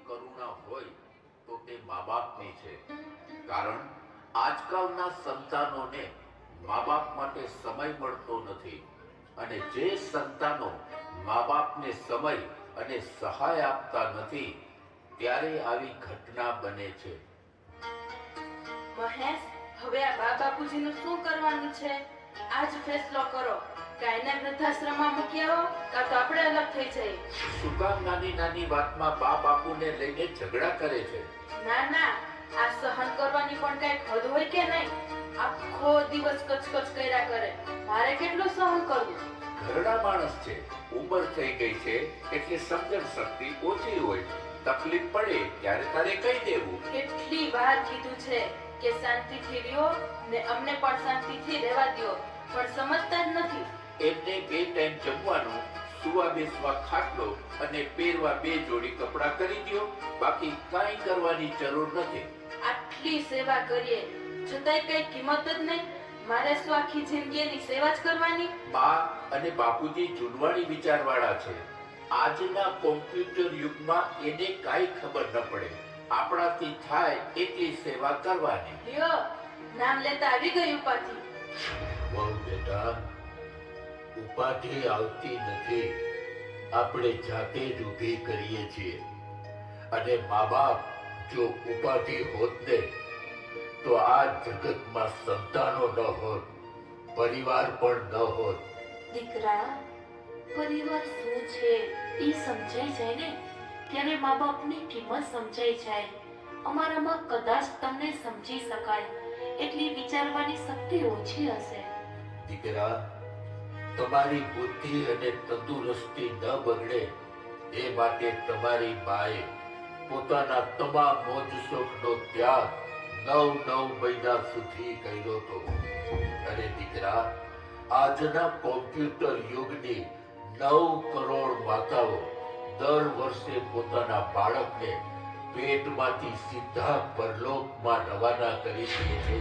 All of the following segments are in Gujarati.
કરુણા હોય તો તે મા બાપની છે. કારણ આજકાલના સંતાનોને મા બાપ માટે સમય મળતો નથી, અને જે સંતાનો મા બાપને સમય અને સહાય આપતા નથી ત્યારે આવી ઘટના બને છે. મહેશ, હવે આ બા બાપુજીનું શું કરવાનું છે? આજ ફેસલો કરો કે એને વૃદ્ધાશ્રમમાં મૂકી આવો કાં તો આપણે અલગ થઈ જઈએ. શું કામ નાની નાની વાતમાં બા બાપુને લઈને ઝઘડા કરે છે? ના ના, આ સહન કરવાની પણ કઈ હદ હોય કે નહીં? આખો દિવસ કચકચ કર્યા કરે, મારે કેટલું સહન કરવું? ઘરડા માણસ છે, ઉંમર થઈ ગઈ છે એટલે સમજણ શક્તિ ઓછી હોય. તકલીફ પડે ત્યારે તારે કહી દેવું. કેટલી વાર કીધું છે કે શાંતિથી રહ્યો ને અમને પણ શાંતિથી રહેવા દ્યો, પણ સમજતા જ નથી. એમને 2 ટાઈમ જમવાનું, સુવા બેસવા ખાટલો અને પહેરવા 2 જોડી કપડાં કરી દ્યો. બાકી કાંઈ કરવાની જરૂર નથી. આટલી સેવા કરીએ છતાંય કઈ કિંમત જ નહીં. મારે શું આખી જિંદગી એની સેવા જ કરવાની? બા અને બાપુજી જૂનવાણી વિચારવાળા છે. આજના કોમ્પ્યુટર યુગમાં એને કાંઈ ખબર ન પડે. આપણાથી થાય એટલી સેવા કરવાની. લ્યો, નામ લેતા આવી ગઈ ઉપાધિ. બહુ બેટા, ઉપાધિ આવતી નથી, આપણે જાતે જ ઊભી કરીએ છીએ. અને મા બાપ જો ઉપાધિ હોત ને તો આ જગતમાં સંતાનો ન હોત, પરિવાર પણ ન હોત. દીકરા, પરિવાર શું છે એ સમજાઈ જાય ને ત્યારે મા બાપની કિંમત સમજાઈ જાય. અમારામાં કદાચ તમને સમજી શકાય એટલી વિચારવાની શક્તિ ઓછી હશે. દીકરા, તમારી બુદ્ધિ અને તંદુરસ્તી ન બગડે એ માટે તમારી માએ પોતાના તમામ મોજ શોખનો ત્યાગ 9 મહિના સુધી કર્યો હતો. અને દીકરા, આજના કોમ્પ્યુટર યુગની 9 કરોડ માતાઓ દર વર્ષે પોતાના બાળકને પેટમાંથી સીધા પરલોકમાં રવાના કરી દે છે.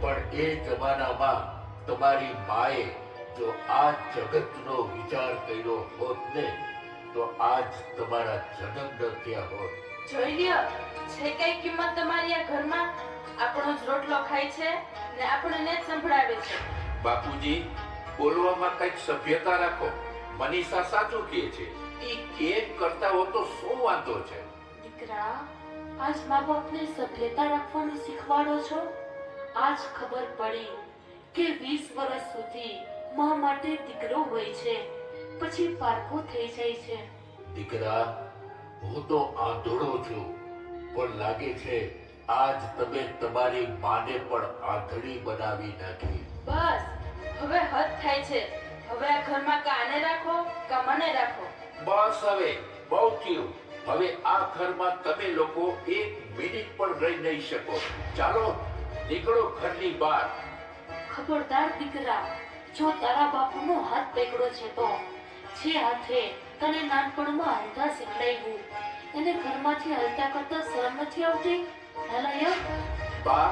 પણ એ જમાનામાં તમારી માએ જો આ જગતનો વિચાર કર્યો હોત ને તો આજ તમારા જન્મ ન થયા હોત. જોઈ લ્યો, છે કઈ કિંમત તમારી આ ઘરમાં? આપણો જ રોટલો ખાય છે ને આપણને જ સંભળાવે છે. બાપુજી, બોલવામાં કઈક સભ્યતા રાખો. મનીષા સાચું કહે છે. એ કેમ કરતા હો તો શું વાંધો છે? દીકરા, આજ મા બાપને સભ્યતા રાખવાનું શીખવાડો છો. આજ ખબર પડી કે 20 વર્ષ સુધી મા માટે દીકરો હોય છે, પછી પારકો થઈ જાય છે. દીકરા, હું તો આંધળો છું, પણ લાગે છે આજ તમે તમારી માને પણ આંધળી બનાવી નાખી. બસ, હવે હદ થાય છે. હવે આ ઘરમાં કાને રાખો કે મને રાખો. બસ, હવે બહુ થયું. હવે આ ઘરમાં તમે લોકો 1 મિનિટ પણ રહી નહીં શકો. ચાલો, નીકળો ઘરની બહાર. ખબરદાર દીકરા, જો તારા બાપુનો હાથ પકડો છે તો જે હાથે તને નાનપણમાં હલતા શીખડાવ્યું એને ઘરમાંથી હલતા કરતા શરમ નથી આવતી? નાલાયક! બા,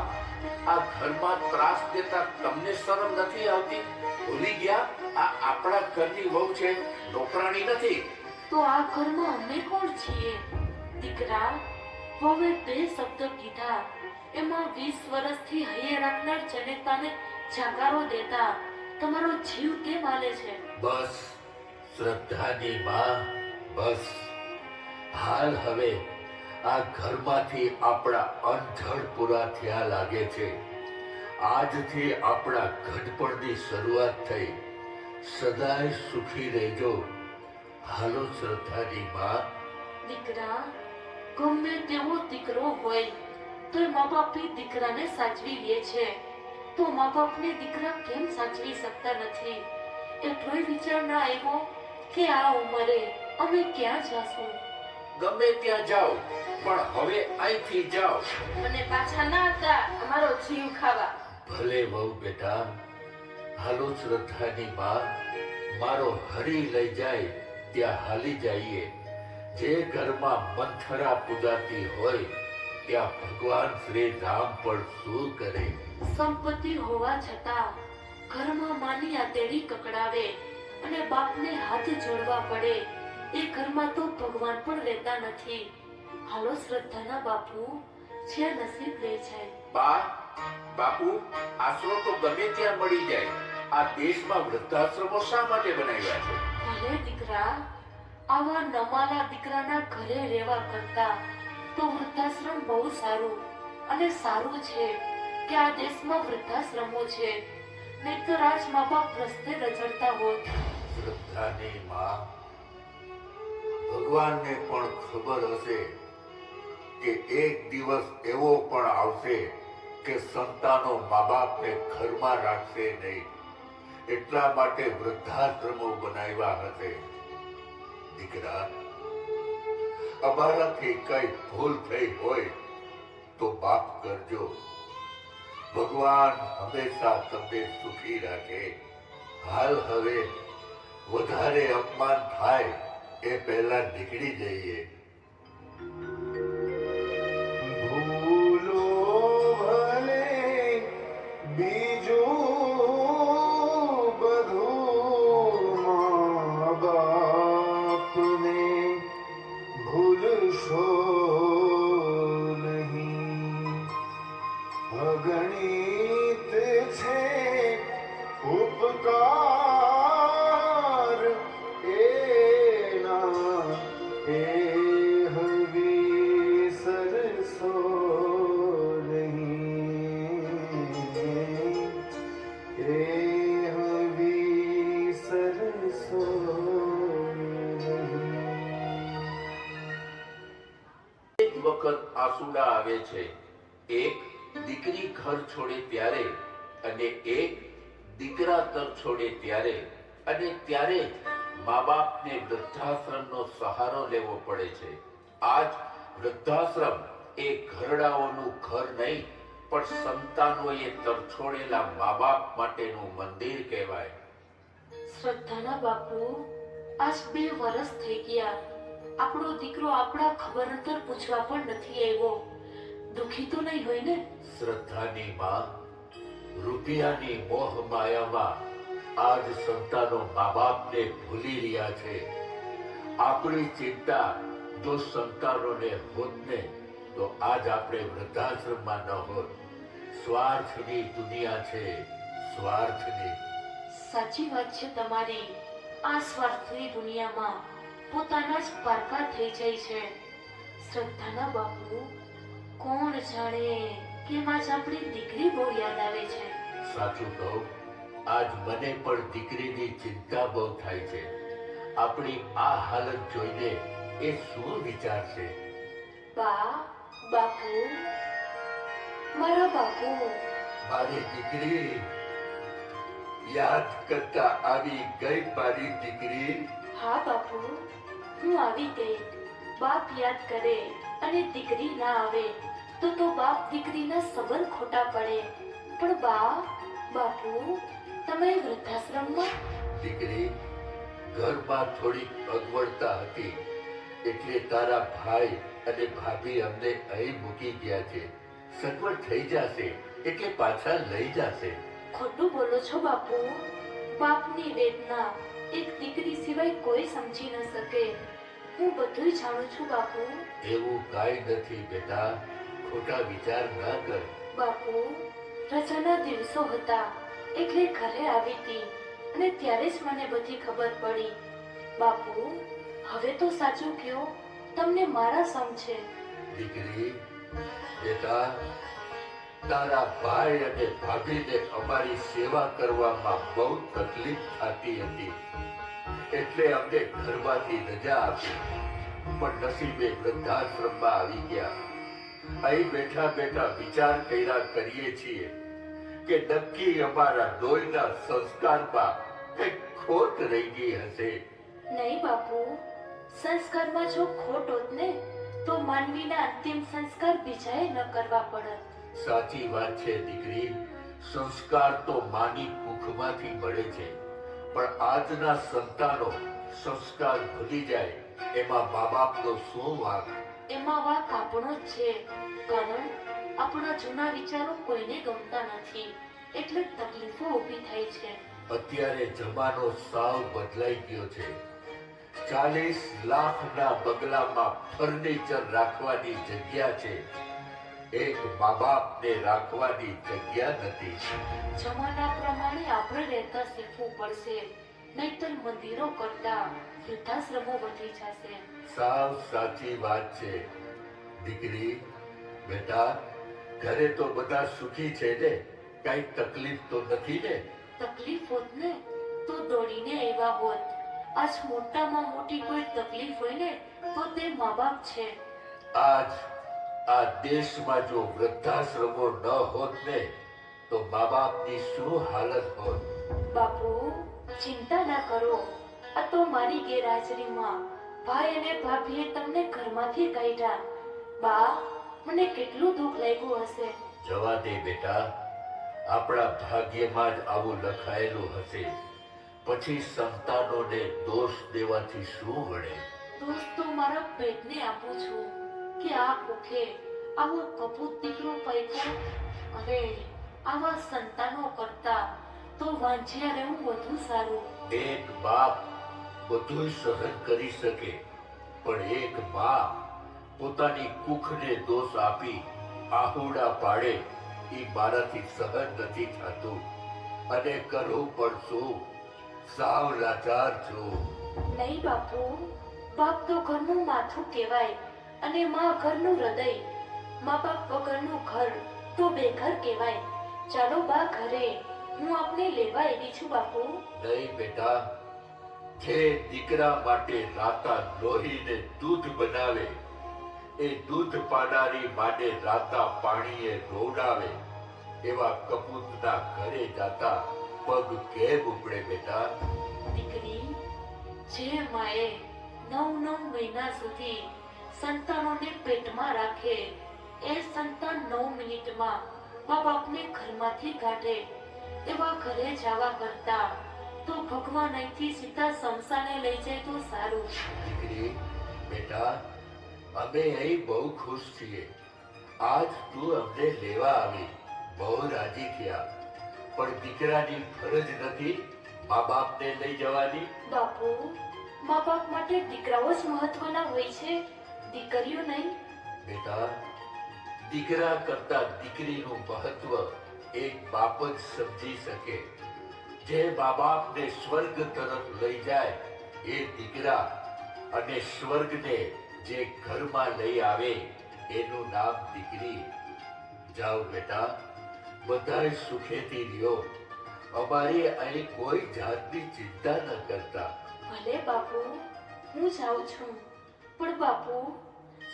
આ ઘરમાં ત્રાસ દેતા તમને શરમ નથી આવતી? ભૂલી ગયા આ આપણા ઘરની વહુ છે, નોકરાણી નથી. તો આ ઘરમાં અમે કોણ છીએ? દીકરા, હવે 2 શબ્દ કીધા એમાં 20 વર્ષથી હૈયે રાખનાર જનેતાને જાકારો દેતા તમારો જીવ કેમ હાલે છે? બસ શ્રદ્ધાની માં, બસ. હાલ હવે આ ઘરમાંથી આપણા અંધળ પૂરા થયા લાગે છે. આજથી આપણા ઘડપણની શરૂઆત થઈ. સદાય સુખી રહેજો. હાલો શ્રદ્ધાની માં. દીકરા, ગમે તેવો દીકરો હોય તો મા બાપ દીકરાને સાચવી લે છે, તો મા બાપને દીકરા કેમ સાચવી શકતા નથી? એટલોય વિચાર ના આવ્યો કે આ ઉંમરે અમે ક્યાં જાશું? ગમે ત્યાં જાઓ, પણ હવે અહીંથી જાઓ. મને પાછા ના આવતા અમારો જીવ ખાવા. ભલે વહુ બેટા. હાલો શ્રદ્ધાની માં, મારો હરી લઈ જાય ત્યાં હાલી જઈએ. જે ઘરમાં મંથરા પૂજાતી હોય ત્યાં ભગવાન શ્રી રામ પણ શું કરે? સંપત્તિ હોવા છતાં ઘરમાં માની આતેડી કકડાવે અને બાપને હાથ જોડવા પડે એ ઘરમાં તો ભગવાન પણ રહેતા નથી. હાલો શ્રદ્ધાના બાપુ, જે નસીબ લે છે. બા, બાપુ, આશરો તો ગમે ત્યાં મળી જાય. આ દેશમાં વૃદ્ધાશ્રમો શા માટે બનાવ્યા છે? ભલે દીકરા, આવા નમાલા દીકરાના ઘરે રહેવા કરતા તો વૃદ્ધાશ્રમ બહુ સારું. અને સારું છે કે આ દેશમાં વૃદ્ધાશ્રમો છે, નહીંતર આજ મા બાપ રસ્તે રઝળતા હોત. શ્રદ્ધાની માં, ભગવાનને પણ ખબર હશે કે એક દિવસ એવો પણ આવશે કે સંતાનો મા બાપને ઘરમાં રાખશે નહીં. એટલા માટે વૃદ્ધાશ્રમો બનાવ્યા હશે. દીકરા, અમારાથી કઈ ભૂલ થઈ હોય તો માફ કરજો. ભગવાન હંમેશા તમને સુખી રાખે. હાલ હવે વધારે અપમાન થાય એ પહેલા નીકળી જઈએ. ભૂલો ભલે બીજું બધું મા બાપને ભૂલશો નહીં. અગણિત છે ઉપકાર એના, એ વિસરશો નહીં, એ વિસરશો નહીં. એક વખત આંસુડા આવે છે. એક દીકરી ઘર છોડે ત્યારે, અને એક દીકરા તર છોડે ત્યારે, અને ત્યારે જ મા બાપને વૃદ્ધાશ્રમનો સહારો લેવો પડે છે. આજ વૃદ્ધાશ્રમ એ ઘરડાઓનું ઘર નહીં, પણ સંતાનોએ તરછોડેલા મા બાપ માટેનું મંદિર કહેવાય. શ્રદ્ધાના બાપુ, આજ 2 વર્ષ થઈ ગયા. આપણો દીકરો આપણા ખબર અંતર પૂછવા પણ નથી આવ્યો. દુખી તો નહીં હોય ને? શ્રદ્ધાની માં, રૂપિયાની મોહ માયામાં આજ સંતાનો મા બાપને ભૂલી રહ્યા છે. આપણી ચિંતા જો સંતાનોને હોત ને તો આજ આપણે વૃદ્ધાશ્રમમાં ન હોત. સ્વાર્થની દુનિયા છે, સ્વાર્થની. સાચી વાત છે તમારી. આ સ્વાર્થની દુનિયામાં પોતાના જ પારકા થઈ જાય છે. શ્રદ્ધાના બાપુ, કોણ જાણે કેમ આજ આપણી દીકરી બહુ યાદ આવે છે. સાચું કહું, આજ મને પણ દીકરીની ચિંતા બહુ થાય છે. આપણી આ હાલત જોઈને એ શું વિચારશે? બા, બાપુ, મારા બાપુ. મારી દીકરી, યાદ કરતા આવી ગઈ મારી દીકરી. હા બાપુ, હું આવી ગઈ. બાપ યાદ કરે અને દીકરી ના આવે તો બાપ દીકરીના સંબંધ ખોટા પડે. પણ બા, બાપુ, તમે વૃદ્ધાશ્રમમાં? દીકરી, ઘરમાં થોડીક અગવડતા હતી એટલે તારા ભાઈ અને ભાભી અમને અહીં મૂકી ગયા છે. સગવડ થઈ જશે એટલે પાછા લઈ જશે. ખોટું બોલો છો બાપુ. બાપની વેદના એક દીકરી સિવાય કોઈ સમજી ન શકે. હું બધું જાણું છું બાપુ. એવું કાંઈ નથી બેટા, ખોટા વિચાર ન કર. બાપુ, રજાના દિવસો હતા એટલે ઘરે આવી હતી અને ત્યારે જ મને બધી ખબર પડી. બાપુ, હવે તો સાચું કહો, તમને મારા સમ છે. દીકરી, બેટા, તારા ભાઈ અને ભાભીને અમારી સેવા કરવામાં બહુ તકલીફ થતી હતી એટલે અમને ઘરમાંથી રજા આપી. પણ નસીબે વૃદ્ધાશ્રમમાં આવી ગયા. અહીં બેઠા બેઠા વિચાર કર્યા કરીએ છીએ કે નક્કી અમારા લોહીના સંસ્કારમાં કંઈક ખોટ રહી ગઈ હશે. નહીં બાપુ, સંસ્કારમાં જો ખોટ હોત ને તો માનવીના અંતિમ સંસ્કાર બીજાએ ન કરવા પડત. સાચી વાત છે દીકરી. સંસ્કાર તો માની કુખમાંથી મળે છે, પણ આજના સંતાનો સંસ્કાર ભૂલી જાય એમાં મા બાપનો શું વાંક? એમાં વાંક આપણો જ છે, કારણ આપણા જૂના વિચારો કોઈને ગમતા નથી એટલે તકલીફો ઊભી થાય છે. અત્યારે જમાનો સાવ બદલાઈ ગયો છે. 40 લાખના બંગલામાં ફર્નિચર રાખવાની જગ્યા છે, એક મા બાપને રાખવાની જગ્યા નથી. જમાના પ્રમાણે આપણે રહેતા શીખવું પડશે, નહીતર મંદિરો કરતા વૃદ્ધાશ્રમો વધી જશે. સાવ સાચી વાત છે દીકરી. બેટા, ઘરે તો બધા સુખી છે ને? કઈ તકલીફ તો નથી ને? તકલીફ હોત ને તો દોડીને આવ્યા હોત. આજ મોટામાં મોટી કોઈ તકલીફ હોય ને તો તે મા બાપ છે. આજ આ દેશમાં જો વૃદ્ધાશ્રમો ન હોત ને તો મા બાપની શું હાલત હોત? બાપુ, ચિંતા ના કરો. આ તો મારી ગેરહાજરીમાં ભાઈ અને ભાભીએ તમને ઘરમાંથી કાઢ્યા. બા, મને કેટલું દુઃખ લાગ્યું હશે. જવા દે બેટા, આપણા ભાગ્યમાં જ આવું લખાયેલું હશે. પછી સંતાનોને દોષ દેવાથી શું વળે? દોસ્ત તો મારા પેટને આપું છું કે આ ભૂખે આવો કપૂત દીકરો પૈકો. અરે, આવા સંતાનો કરતા તો વાંચ્યા રહેવું વધુ સારું. એક બાપ બધું સહન કરી શકે, પણ એક મા પોતાની કુખને દોષ આપી આહુડા પાડે એ મારાથી સહન નથી થતું. અને કરું પણ શું? સાવ લાચાર છું. નહીં બાપુ, બાપ તો ઘરનું માથું કહેવાય અને માં ઘરનું હૃદય. મા બાપ વગરનું ઘર તો બેઘર કહેવાય. ચાલો બા ઘરે, હું આપને લેવા આવી છું. બાપુ, નહીં બેટા, જે દીકરા માટે રાતા લોહીને દૂધ બનાવે એ દૂધ પાનારી માને રાતા પાણીએ રોવડાવે. એવા કપૂતના ઘરે જાતા પગ કેમ ઉપડે બેટા? દીકરી, જે માએ 9 મહિના સુધી સંતાનોને પેટમાં રાખે, એ સંતાન 9 મિનિટમાં મા બાપને ઘરમાંથી કાઢે, એવા ઘરે જવા કરતા તો ભગવાન અહીંથી સીધા શમશાને લઈ જાય તો સારું. દીકરી, બેટા, અમે અહીં બહુ ખુશ છીએ. આજ તું અમને લેવા આવી, બહુ રાજી થયા. પણ દીકરાની ફરજ નથી મા બાપને લઈ જવાની? બાપુ, મા બાપ માટે દીકરાઓ જ મહત્વના હોય છે, દીકરીઓ નહીં. બેટા, દીકરા કરતા દીકરીનું મહત્વ એક બાપ જ સમજી શકે. જે મા બાપને સ્વર્ગ તરફ લઈ જાય એ દીકરા, અને સ્વર્ગને જે ઘરમાં લઈ આવે એનું નામ દીકરી. જાઓ બેટા, બધાય સુખેથી રહ્યો. અમારી અહીં કોઈ જાતની ચિંતા ન કરતા. ભલે બાપુ, હું જાઉં છું. પણ બાપુ,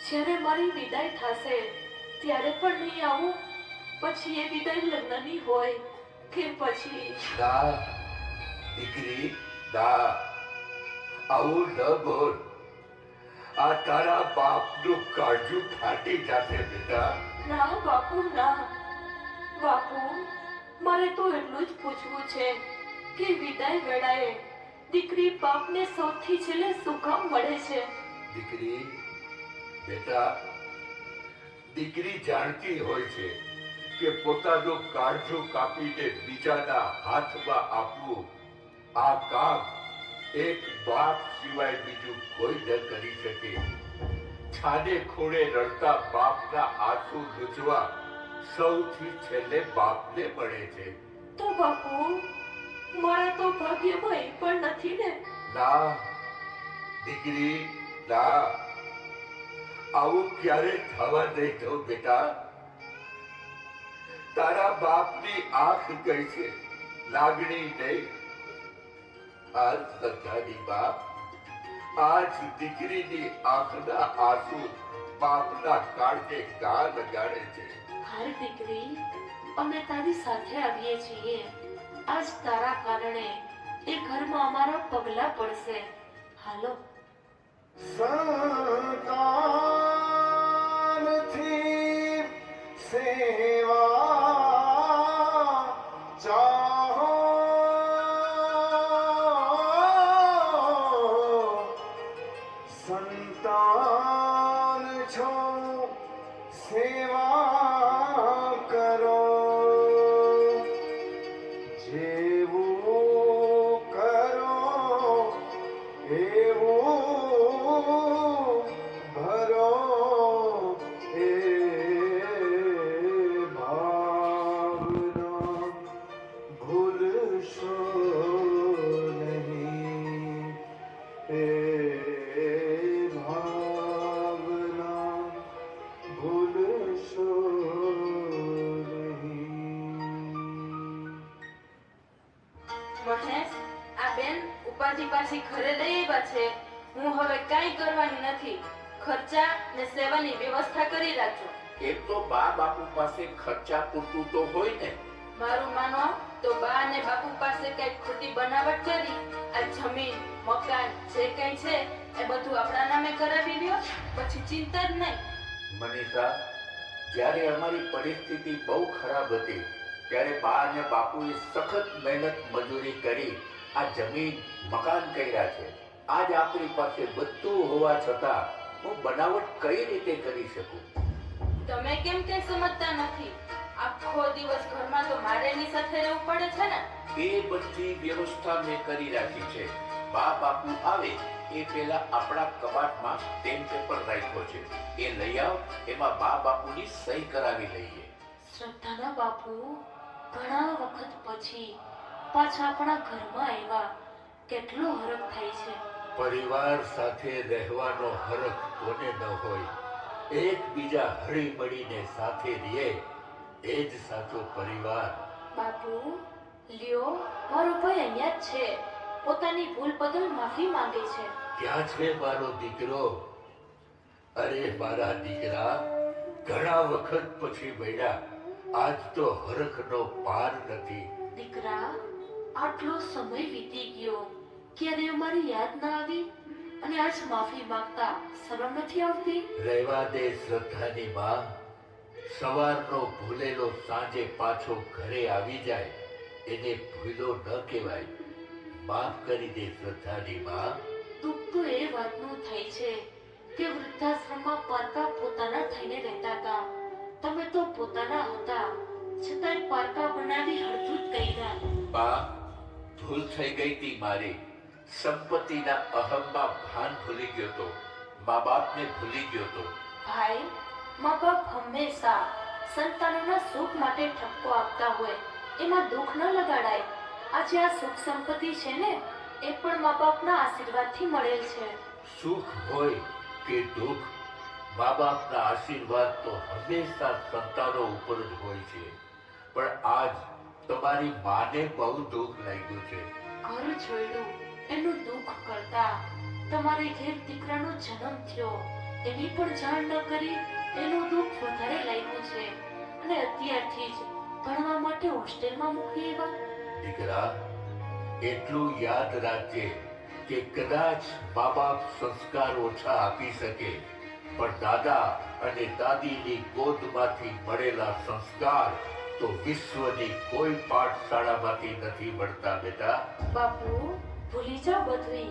જ્યારે મારી વિદાય થશે ત્યારે પણ નહીં આવું? પછી એ વિદાય લગ્નની હોય કે પછી? ના દીકરી, ના, આવું ન બોલ. આ તારા બાપનું કાળજું ફાટી જશે બેટા. ના બાપુ, ના. બાપુ, મારે તો એટલું જ પૂછવું છે કે વિદાય વેળાએ દીકરી બાપને સૌથી છેલ્લે શું કામ મળે છે? દીકરી, બેટા, દીકરી જાણતી હોય છે કે પોતાનું કાળજું કાપીને બીજાના હાથમાં આપવું, આ કામ એક બાપ સિવાય બીજું કોઈ ન કરી શકે. છાને ખૂણે રડતા બાપના આંસુ લૂછવા સૌથી છેલ્લે બાપને મળે છે. તો બાપુ, મારા તો ભાગ્યમાં એ પણ નથી ને? ના દીકરી, ના, આવું ક્યારે થવા નહીં દઉં બેટા. તારા બાપની આંખ ગઈ છે, લાગણી નહીં. આજ સત્તાની બાપ, આજ દીકરીની આંખના આંસુ બાપના કાળજે ઘા લગાડે છે. હાલ દીકરી, અમે તારી સાથે આવીએ છીએ. આજ તારા કારણે એ ઘરમાં અમારા પગલા પડશે. હાલો. સંતાનથી સેવા ચાહો, સંતાન છો સેવા કરો. જેવું કરો એવું મારી પાછી ઘરે લઈ આવ્યા છે. હું હવે કાંઈ કરવાની નથી. ખર્ચા ને સેવાની વ્યવસ્થા કરી રાખજો. એ તો બા બાપુ પાસે ખર્ચા પૂરતું તો હોય ને. મારું માનો તો બા અને બાપુ પાસે કઈક ખોટી બનાવટ કરી આ જમીન મકાન જે કઈ છે એ બધું આપણા નામે કરાવી લ્યો, પછી ચિંતા જ નહીં. મનીષા, જ્યારે અમારી પરિસ્થિતિ બહુ ખરાબ હતી ત્યારે બા અને બાપુએ સખત મહેનત મજૂરી કરી આ જમીન મકાન કર્યા છે. આજ આપણી પાસે બધું હોવા છતાં હું બનાવટ કઈ રીતે કરી શકું? તમે કેમ કઈ સમજતા નથી? આખો દિવસ ઘરમાં તો મારે એની સાથે રહેવું પડે છે ને. એ બધી વ્યવસ્થા મેં કરી રાખી છે. બા બાપુ આવે એ પહેલા આપણા કબાટમાં પેન પેપર રાખ્યો છે, એ લઈ આવ, એમાં બા બાપુની સહી કરાવી લઈએ. શ્રદ્ધાના બાપુ ઘણા વખત પછી પાછા આપણા ઘરમાં આવ્યા. કેટલો હરખ થાય છે. પરિવાર સાથે રહેવાનો હરખ કોને ન હોય? એકબીજા હળી મળીને સાથે રહે એ જ સાચો પરિવાર. બાપુ લ્યો, મારો ભાઈ અહીંયા જ છે. પોતાની ભૂલ બદલ માફી માંગે છે. ક્યાં છે મારો દીકરો? અરે મારા દીકરા, ઘણા વખત પછી મળ્યા. આજ તો હરખનો પાર નથી. દીકરા, આટલો સમય વીતી ગયો, ક્યારે અમારી યાદ ના આવી? અને આજ માફી માંગતા શરમ નથી આવતી? રહેવા દે શ્રદ્ધાની માં. સવારનો ભૂલેલો સાંજે પાછો ઘરે આવી જાય એને ભૂલો ન કહેવાય. માફ કરી દે શ્રદ્ધાની માં. દુઃખ તો એ વાતનું થાય છે કે વૃદ્ધાશ્રમમાં પારકા પોતાના થઈને રહેતા હતા. તમે તો પોતાના હતા છતાંય પારકા બનાવી હળધૂત કર્યા. બા, ભૂલ થઈ ગઈ તી મારી. સંપત્તિના અહમમાં ભાન ભૂલી ગયો તો, મા બાપને ભૂલી ગયો તો. ભાઈ, મા બાપ હંમેશા સંતાનોના સુખ માટે ઠપકો આપતા હોય, એમાં દુઃખ ન લગાડાય. આજે આ સુખ સંપત્તિ છે ને એ પણ મા બાપના આશીર્વાદથી મળેલ છે. સુખ હોય કે દુઃખ, મા બાપના આશીર્વાદ તો હંમેશા સંતાનો ઉપર જ હોય છે. પણ આજ તમારી માને બહુ દુઃખ લાગ્યું છે. ઘર છોડ્યું એનું દુઃખ કરતા તમારે ઘેર દીકરાનો જન્મ થયો એની પણ જાણ ન કરી એનું દુઃખ વધારે લાગ્યું છે. અને અત્યારથી જ ભણવા માટે હોસ્ટેલમાં મૂકી આવ્યા. દીકરા, એટલું યાદ રાખજે કે કદાચ મા બાપ સંસ્કાર ઓછા આપી શકે, પણ દાદા અને દાદીની ગોદમાંથી મળેલા સંસ્કાર તો વિશ્વની કોઈ પાઠશાળામાંથી નથી મળતા બેટા. બાપુ, ભૂલી જાઓ બધું.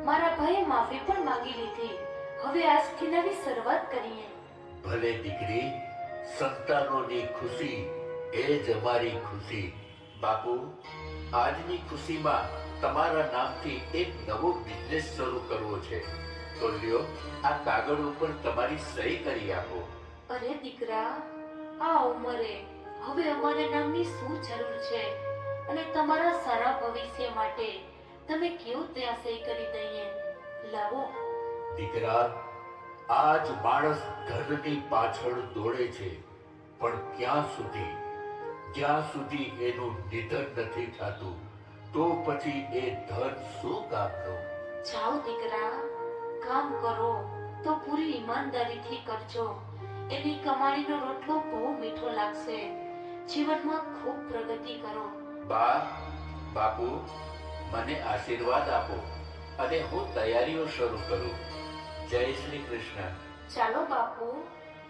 મારા ભાઈએ માફી પણ માંગી લીધી. હવે આજથી નવી શરૂઆત કરીએ. ભલે દીકરી, સંતાનોની ખુશી એ જ અમારી ખુશી. બાપુ, આજની ખુશીમાં તમારા નામથી એક નવો બિઝનેસ શરૂ કરવો છે. તો લ્યો, આ કાગળ ઉપર તમારી સહી કરી આપો. અરે દીકરા, આ ઉંમરે હવે અમારે નામની શું જરૂર છે? અને તમારા સારા ભવિષ્ય માટે તમે કેવું ત્યાં સહી કરી દઈએ. લાવો. દીકરા, આજ માણસ ધનની પાછળ દોડે છે, પણ ક્યાં સુધી? જ્યાં સુધી એનું નિધન નથી થતું તો પછી એ ધન શું કામનું? જાઓ દીકરા, કામ કરો તો પૂરી ઈમાનદારીથી કરજો. એની કમાણીનો રોટલો બહુ મીઠો લાગશે. જીવનમાં ખૂબ પ્રગતિ કરો. બા, બાપુ, મને આશીર્વાદ આપો અને હું તૈયારીઓ શરૂ કરું. જય શ્રી કૃષ્ણ. ચાલો બાપુ,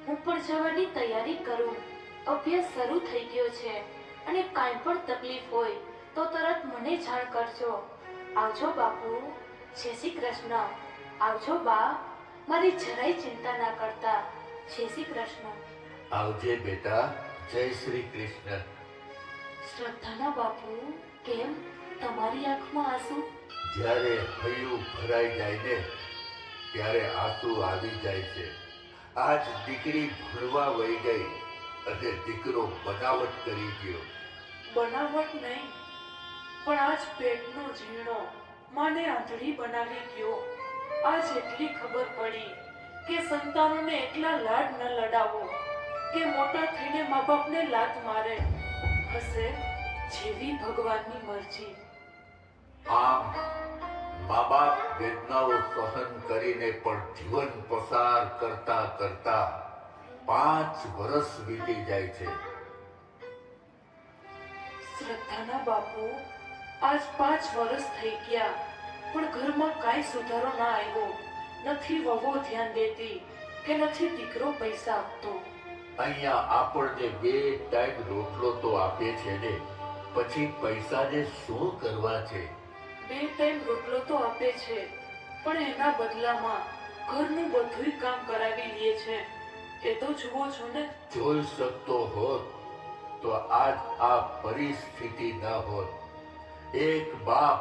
હું પણ જવાની તૈયારી કરું. અભ્યાસ શરૂ થઈ ગયો છે અને કાંઈ પણ તકલીફ હોય તો તરત મને જાણ કરજો. આવજો બાપુ. જય શ્રી કૃષ્ણ. આવજો બા. મારી જરાય ચિંતા ના કરતા. જય શ્રી કૃષ્ણ. આવજે બેટા. જય શ્રી કૃષ્ણ. શ્રદ્ધાના બાપુ, કેમ તમારી આંખમાં આંસુ? જ્યારે હૈયું ભરાઈ જાય ને ત્યારે આંસુ આવી જાય છે. આજ દીકરી ભણવા વહી ગઈ અને દીકરો બનાવટ કરી ગયો. બનાવટ નહીં, પણ આજ પેટનો ઝીણો માને આંધળી બનાવી ગયો. આજ એટલી ખબર પડી કે સંતાનોને એકલા લાડ ન લડાવો કે મોટા થઈને મા બાપને લાત મારે. હશે જેવી ભગવાનની મરજી. આમ મા બાપ વેદનાઓ સહન કરીને પણ જીવન પસાર કરતા કરતા 5 વર્ષ વીતી જાય છે. શ્રદ્ધાના બાપુ, આજ 5 વર્ષ થઈ ગયા પણ ઘરમાં કાંઈ સુધારો ના આવ્યો. નથી વહુ ધ્યાન દેતી કે નથી દીકરો પૈસા આપતો. અહીંયા આપણને 2 ટાઈમ રોટલો તો આપે છે ને, પછી પૈસાને શું કરવા છે? 2 ટાઈમ રોટલો તો આપે છે પણ એના બદલામાં ઘરનું બધુંય કામ કરાવી લે છે. એ તો જુઓ છો ને. જોઈ શકતો હોત તો આજ આ પરિસ્થિતિ ન હોત. એક બાપ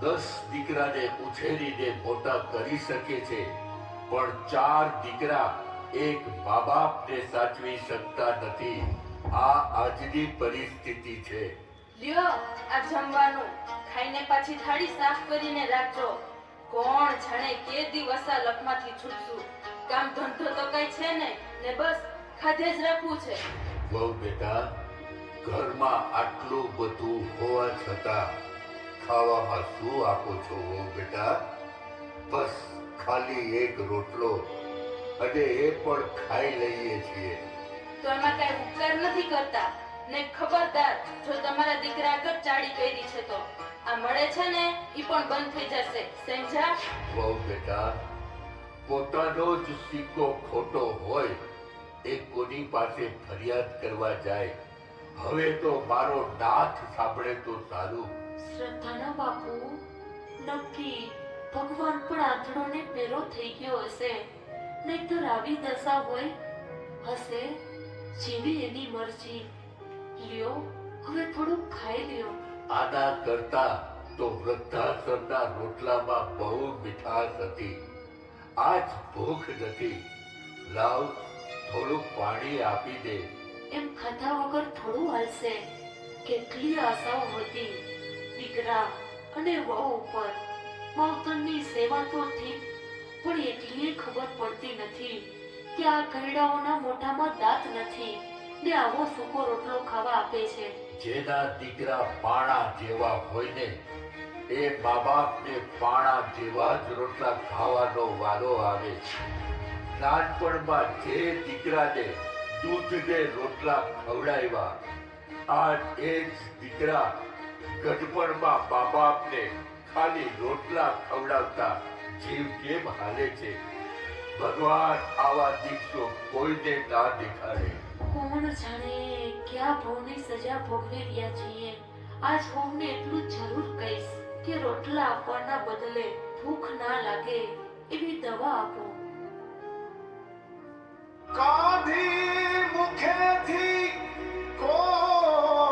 10 દીકરાને ઉછેરીને મોટા કરી શકે છે, પણ 4 દીકરા એક મા બાપને સાચવી શકતા નથી. આ આજની પરિસ્થિતિ છે. લ્યો આ જમવાનું, ખાઈને પાછી થાળી સાફ કરીને રાખજો. કોણ જાણે કે દિવસ આ લખમાંથી છૂટશું. કામ ધંધો તો કઈ છે નહીં ને બસ ખાધે જ રાખવું છે. વહુ બેટા, ઘરમાં આટલું બધું હોવા છતાં ખાવામાં શું આપો છો વહુ બેટા? બસ ખાલી એક રોટલો, અને એ પણ ખાઈ લઈએ છીએ. તો એમાં કઈ ઉપકાર નથી કરતા ને ખબરદાર, જો તમારા દીકરા આગળ ચાડી કરી છે તો આ મળે છે ને ઈ પણ બંધ થઈ જશે. સમજા? વહુ બેટા, પોતાનો જ સિક્કો ખોટો હોય એ કોની પાસે ફરિયાદ કરવા જાય? હવે તો મારો નાથ સાંભળે તો સારું. શ્રદ્ધાના બાપુ, નક્કી ભગવાન પણ આંધળોને પેલો થઈ ગયો હશે, નહીતર આવી દશા હોય હશે. જેવી એની મરજી. લ્યો હવે થોડું ખાઈ લ્યો. આના કરતા તો વૃદ્ધાશ્રમના રોટલામાં બહુ મીઠાશ હતી. આજ ભૂખ નથી. લાવ, થોડું પાણી આપી દે. એમ ખાધા વગર થોડું હાલશે. કેટલી આશાઓ હતી દીકરા અને વહુ ઉપર. માવતરની સેવા તો ઠીક, પણ એટલી ખબર પડતી નથી કે આ ઘરડાઓના મોઢામાં દાંત નથી ને આવો સૂકો રોટલો ખાવા આપે છે. જેના દીકરા પાણા જેવા હોય ને, એ મા બાપને પાણા જેવા જ રોટલા ખાવાનો વારો આવે છે. નાનપણમાં જે દીકરાને દૂધને રોટલા ખવડાવ્યા, આજ એ જ દીકરા ગઢપણમાં મા બાપને ખાલી રોટલા ખવડાવતા જીવ કેમ હાલે છે? ભગવાન આવા દિવસો કોઈને ના દેખાડે. કોણ જાણે ક્યાં ભવની સજા ભોગવી રહ્યા છીએ. આજ વહુને એટલું જરૂર કહીશ કે રોટલા આપવાના બદલે ભૂખ ના લાગે એવી દવા આપો. કાઢી મુખેથી કોળિયો,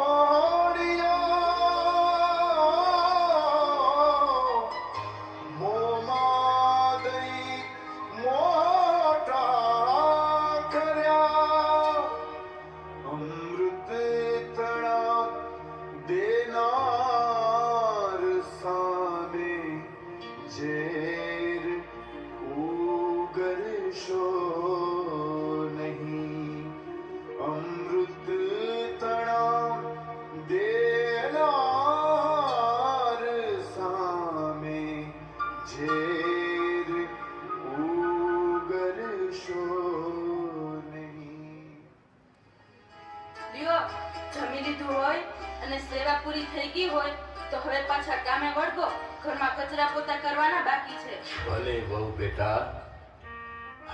મોંમાં દઈ મોટા કર્યા, અમૃત તણા દેનાર સામે ઝેર ઉગરશો નહીં. અમૃત તણા દેનાર સામે ઝેર ઉગરશો નહીં. લ્યો જમી લીધું હોય અને સેવા પૂરી થઈ ગઈ હોય તો હવે પાછા કામે વળગો. ઘરમાં કચરા પોતા કરવાના બાકી છે. ભલે વહુ બેટા,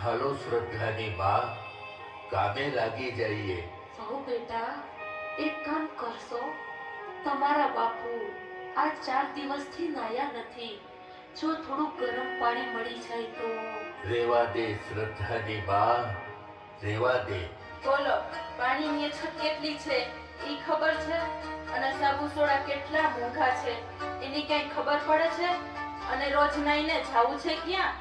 હાલો શ્રદ્ધાની માં, કામે લાગી જઈએ. વહુ બેટા, એક કામ કરશો? તમારા બાપુ આ 4 દિવસથી નાયા નથી. જો થોડું ગરમ પાણી મળી જાય તો. રેવા દે શ્રદ્ધાની માં, રેવા દે. બોલો, પાણીની અછત કેટલી છે ઈ ખબર છે? અને સાબુ સોડા કેટલા મોંઘા છે એની કઈ ખબર પડે છે? અને રોજ નાઈને જાવું છે ક્યાં?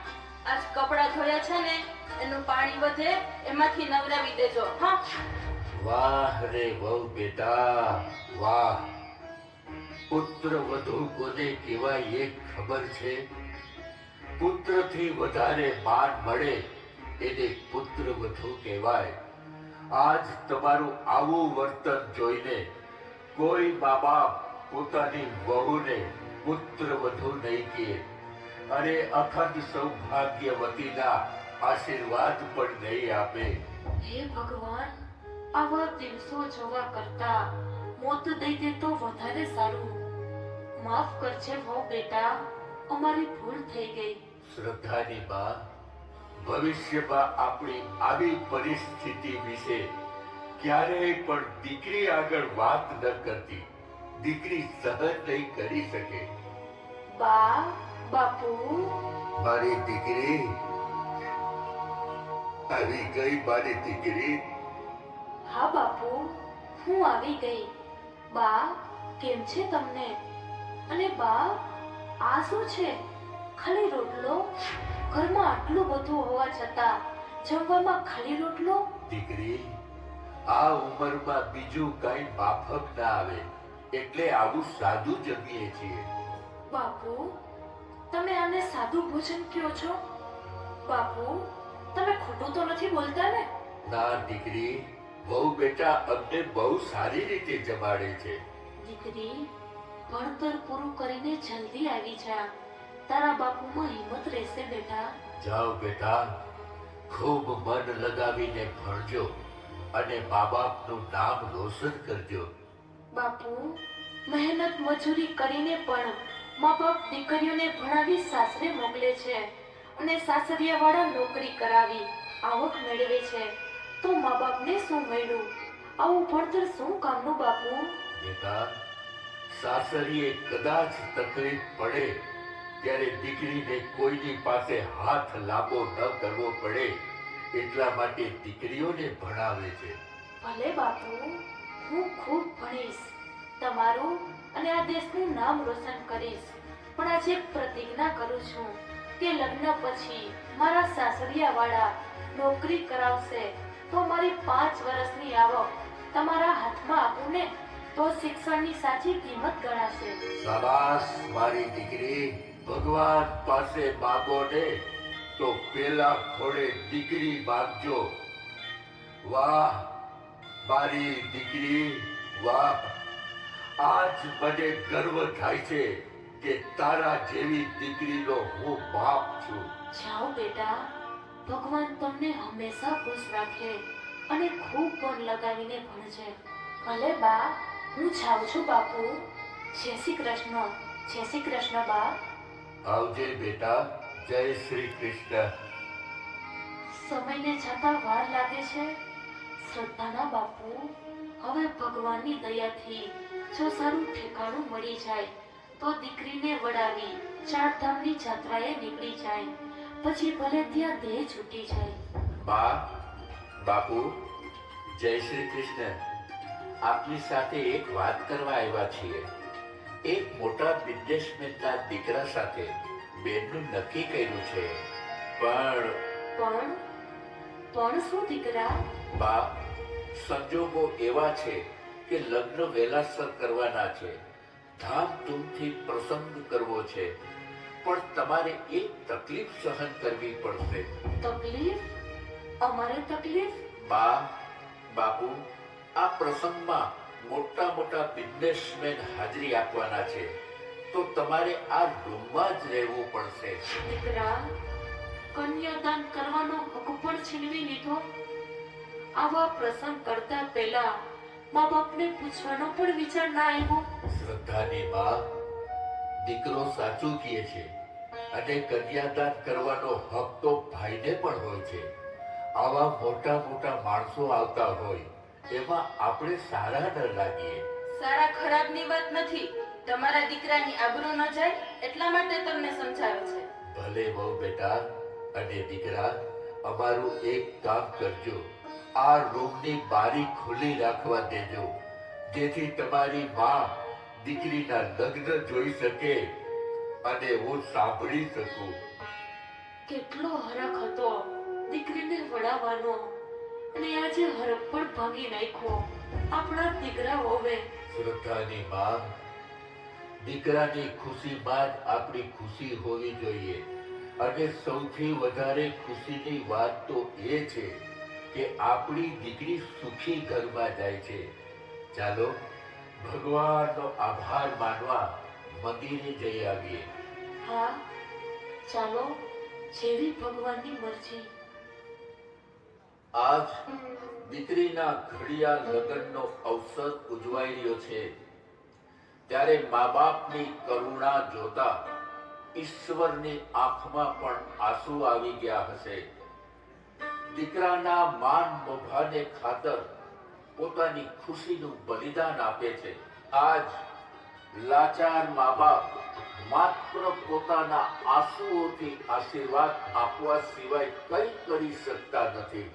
આજ કપડાં ધોયા છે ને એનું પાણી વધે એમાંથી નવરાવી દેજો. હા, વાહ રે વહુ બેટા, વાહ. પુત્ર વધુ કોને કહેવાય એ ખબર છે? પુત્રથી વધારે માન મળે એને પુત્ર વધુ કહેવાય. આજ તમારું આવું વર્તન જોઈને કોઈ મા બાપ પોતાની વહુને પુત્ર વધુ નહીં કહે. અને અખંડ સૌભાગ્યવતીના આશીર્વાદ પણ નહીં આપે. હે ભગવાન, આવા દિવસો જોવા કરતા મોત દઈ દે તો વધારે સારું. માફ કરજે હો બેટા, અમારી ભૂલ થઈ ગઈ. શ્રદ્ધાની માં, ભવિષ્યમાં આપણી આવી પરિસ્થિતિ વિશે ક્યારેય પણ દીકરી આગળ વાત ન કરતી. દીકરી સહન નહીં કરી શકે. બા, બાપુ, મારી દીકરી આવી ગઈ. મારી દીકરી હા બાપુ, હું આવી ગઈ. બા, કેમ છે તમને? અને બા, આ શું છે? ખાલી રોટલો? ઘરમાં આટલું બધું હોવા છતાં જમવામાં ખાલી રોટલો? દીકરી, આ ઉંમરમાં બીજું કઈ માફક ના આવે એટલે આવું સાદું જમીએ છીએ. બાપુ, તમે આને સાદું ભોજન કહો છો? બાપુ, તમે ખોટું તો નથી બોલતા ને? ના દીકરી, બહુ બેટા અમને બહુ સારી રીતે જમાડે છે. દીકરી, ભણતર પૂરું કરીને જલ્દી આવી જા. તારા બાપુમાં હિંમત રહેશે બેટા. જાઓ બેટા, ખૂબ મન લગાવીને ભણજો અને મા બાપનું નામ રોશન કરજો. બાપુ, મહેનત મજૂરી કરીને પણ મા બાપ દીકરીઓને ભણાવી સાસરે મોકલે છે અને સાસરિયાવાળા નોકરી કરાવી આવક મેળવે છે, તો મા બાપને શું મળ્યું? આવું ભણતર શું કામનું બાપુ? બેટા, સાસરીએ કદાચ તકલીફ પડે ત્યારે દીકરીને કોઈની પાસે હાથ લાંબો ન કરવો પડે એટલા માટે દીકરીઓને ભણાવે છે. ભલે બાપુ, હું ખૂબ ભણીશ, તમારું અને આ દેશનું નામ રોશન કરીશ. પણ આજે એક પ્રતિજ્ઞા કરું છું કે લગ્ન પછી મારા સાસરિયાવાળા નોકરી કરાવશે તો મારી 5 વર્ષની આવક તમારા હાથમાં આપું ને તો શિક્ષણની સાચી કિંમત ગણાશે. શાબાશ મારી દીકરી. ભગવાન પાસે માગો ને તો પેલા ખોડે દીકરી માગજો. વાહ મારી દીકરી, વાહ. આજ મને ગર્વ થાય છે કે તારા જેવી દીકરીનો હું બાપ છું. જાઓ બેટા, ભગવાન તમને હંમેશા ખુશ રાખે અને ખૂબ મન લગાવીને ભણજે. ભલે બા, હું જાઉં છું બાપુ. જય શ્રી કૃષ્ણ. જય શ્રી કૃષ્ણ બા. આવજે બેટા. જય શ્રી કૃષ્ણ. સમયને જતા વાર લાગે છે. શ્રદ્ધાના બાપુ, હવે ભગવાનની દયાથી જો સારું ઠેકાણું મળી જાય તો દીકરીને વડાવી 4 ધામની જાત્રાએ નીકળી જાય, પછી ભલે ત્યાં દેહ છૂટી જાય. બા, બાપુ, જય શ્રી કૃષ્ણ. આપની સાથે એક વાત કરવા આવ્યા છીએ. એક મોટા બિઝનેસમેનના દીકરા સાથે બેનનું નક્કી કર્યું છે. પણ પણ શું દીકરા? બા, સંજોગો એવા છે કે લગ્ન વહેલાસર કરવાના છે, ધામધૂમથી પ્રસંગ કરવો છે, પણ તમારે એક તકલીફ સહન કરવી પડશે. તકલીફ? અમારે તકલીફ? બા, બાપુ, આ પ્રસંગમાં મોટા મોટા બિઝનેસમેન હાજરી આપવાના છે, તો તમારે આ રૂમમાં જ રહેવું પડશે. દીકરા, કન્યાદાન કરવાનો હક પણ છીનવી લીધો. આવા પ્રસંગ કરતા પહેલા મા બાપને પૂછવાનો પણ વિચાર ના આવ્યો. શ્રદ્ધાની માં, દીકરો સાચું કહે છે અને કન્યાદાન કરવાનો હક તો ભાઈને પણ હોય છે. આવા મોટા મોટા માણસો આવતા હોય એમાં આપણે સારા ન લાગીએ. સારા ખરાબની વાત નથી, તમારા દીકરાની આબરૂ ન જાય એટલા માટે તમને સમજાવે છે. ભલે બહુ બેટા. અને દીકરા, અમારું એક કામ કરજો. આ રૂમની બારી ખુલ્લી રાખવા દેજો, જેથી તમારી માં દીકરીના લગ્ન જોઈ શકે અને હું સાંભળી શકું. કેટલો હરખ હતો દીકરીને વડાવવાનો, અને આજે હરખ પણ ભાંગી નાખ્યો આપણા દીકરા હોવે. શ્રદ્ધાની માં, દીકરાની ખુશીમાં જ આપણી ખુશી હોવી જોઈએ. અને સૌથી વધારે ખુશીની વાત તો એ છે કે આપણી દીકરી સુખી ઘરમાં જાય છે. ચાલો ભગવાનનો આભાર માનવા મંદિરે જઈ આવીએ. હા, ચાલો, જેવી ભગવાનની મરજી. આજ દીકરીના ઘડિયા લગ્નનો અવસર ઉજવાઈ રહ્યો છે, ત્યારે મા બાપની કરુણા જોતા ઈશ્વરની આંખમાં પણ આંસુ આવી ગયા હશે. દીકરાના માન મોભાને ખાતર પોતાની ખુશીનું બલિદાન આપે છે. આજ લાચાર મા બાપ માત્ર પોતાના આંસુઓથી આશીર્વાદ આપવા સિવાય કંઈ કરી શકતા નથી.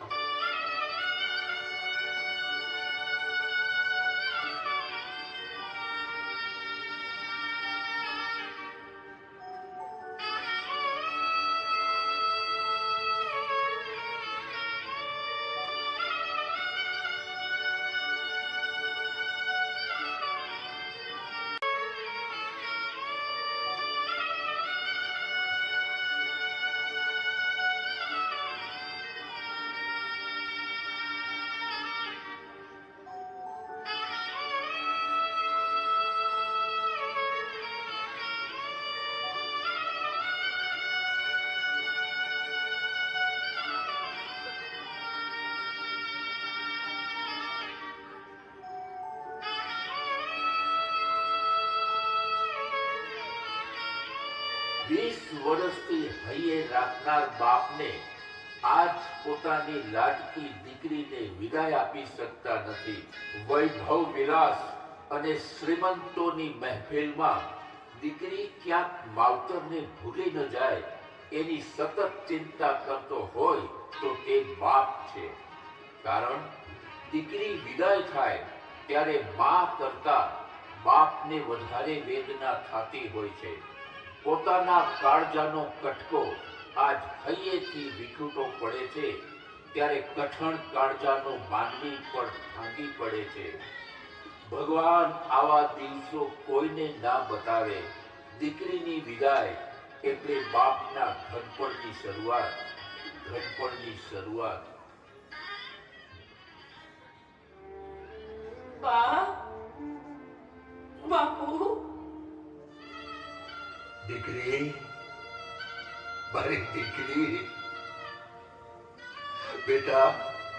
વીસ વર્ષથી હૈયે રાખનાર બાપને આજ પોતાની લાડકી દીકરીને વિદાય આપી શકતા નથી. વૈભવ વિલાસ અને શ્રીમંતોની મહેફિલમાં દીકરી ક્યાંક માવતરને ભૂલી ન જાય એની સતત ચિંતા કરતો હોય તો તે બાપ છે. કારણ દીકરી વિદાય થાય ત્યારે મા કરતા બાપને વધારે વેદના થતી હોય છે. પોતાના કાળજાનો કટકો આજ હૈયેથી વિખૂટો પડે છે, ત્યારે કઠણ કાળજાનો માનવી પણ ભાંગી પડે છે. ભગવાન આવા દિવસો કોઈને ના બતાવે. દીકરીની વિદાય એટલે બાપના ઘડપણની શરૂઆત. ઘડપણની શરૂઆત. બા, બાપુ, દીકરી, મારી દીકરી, બેટા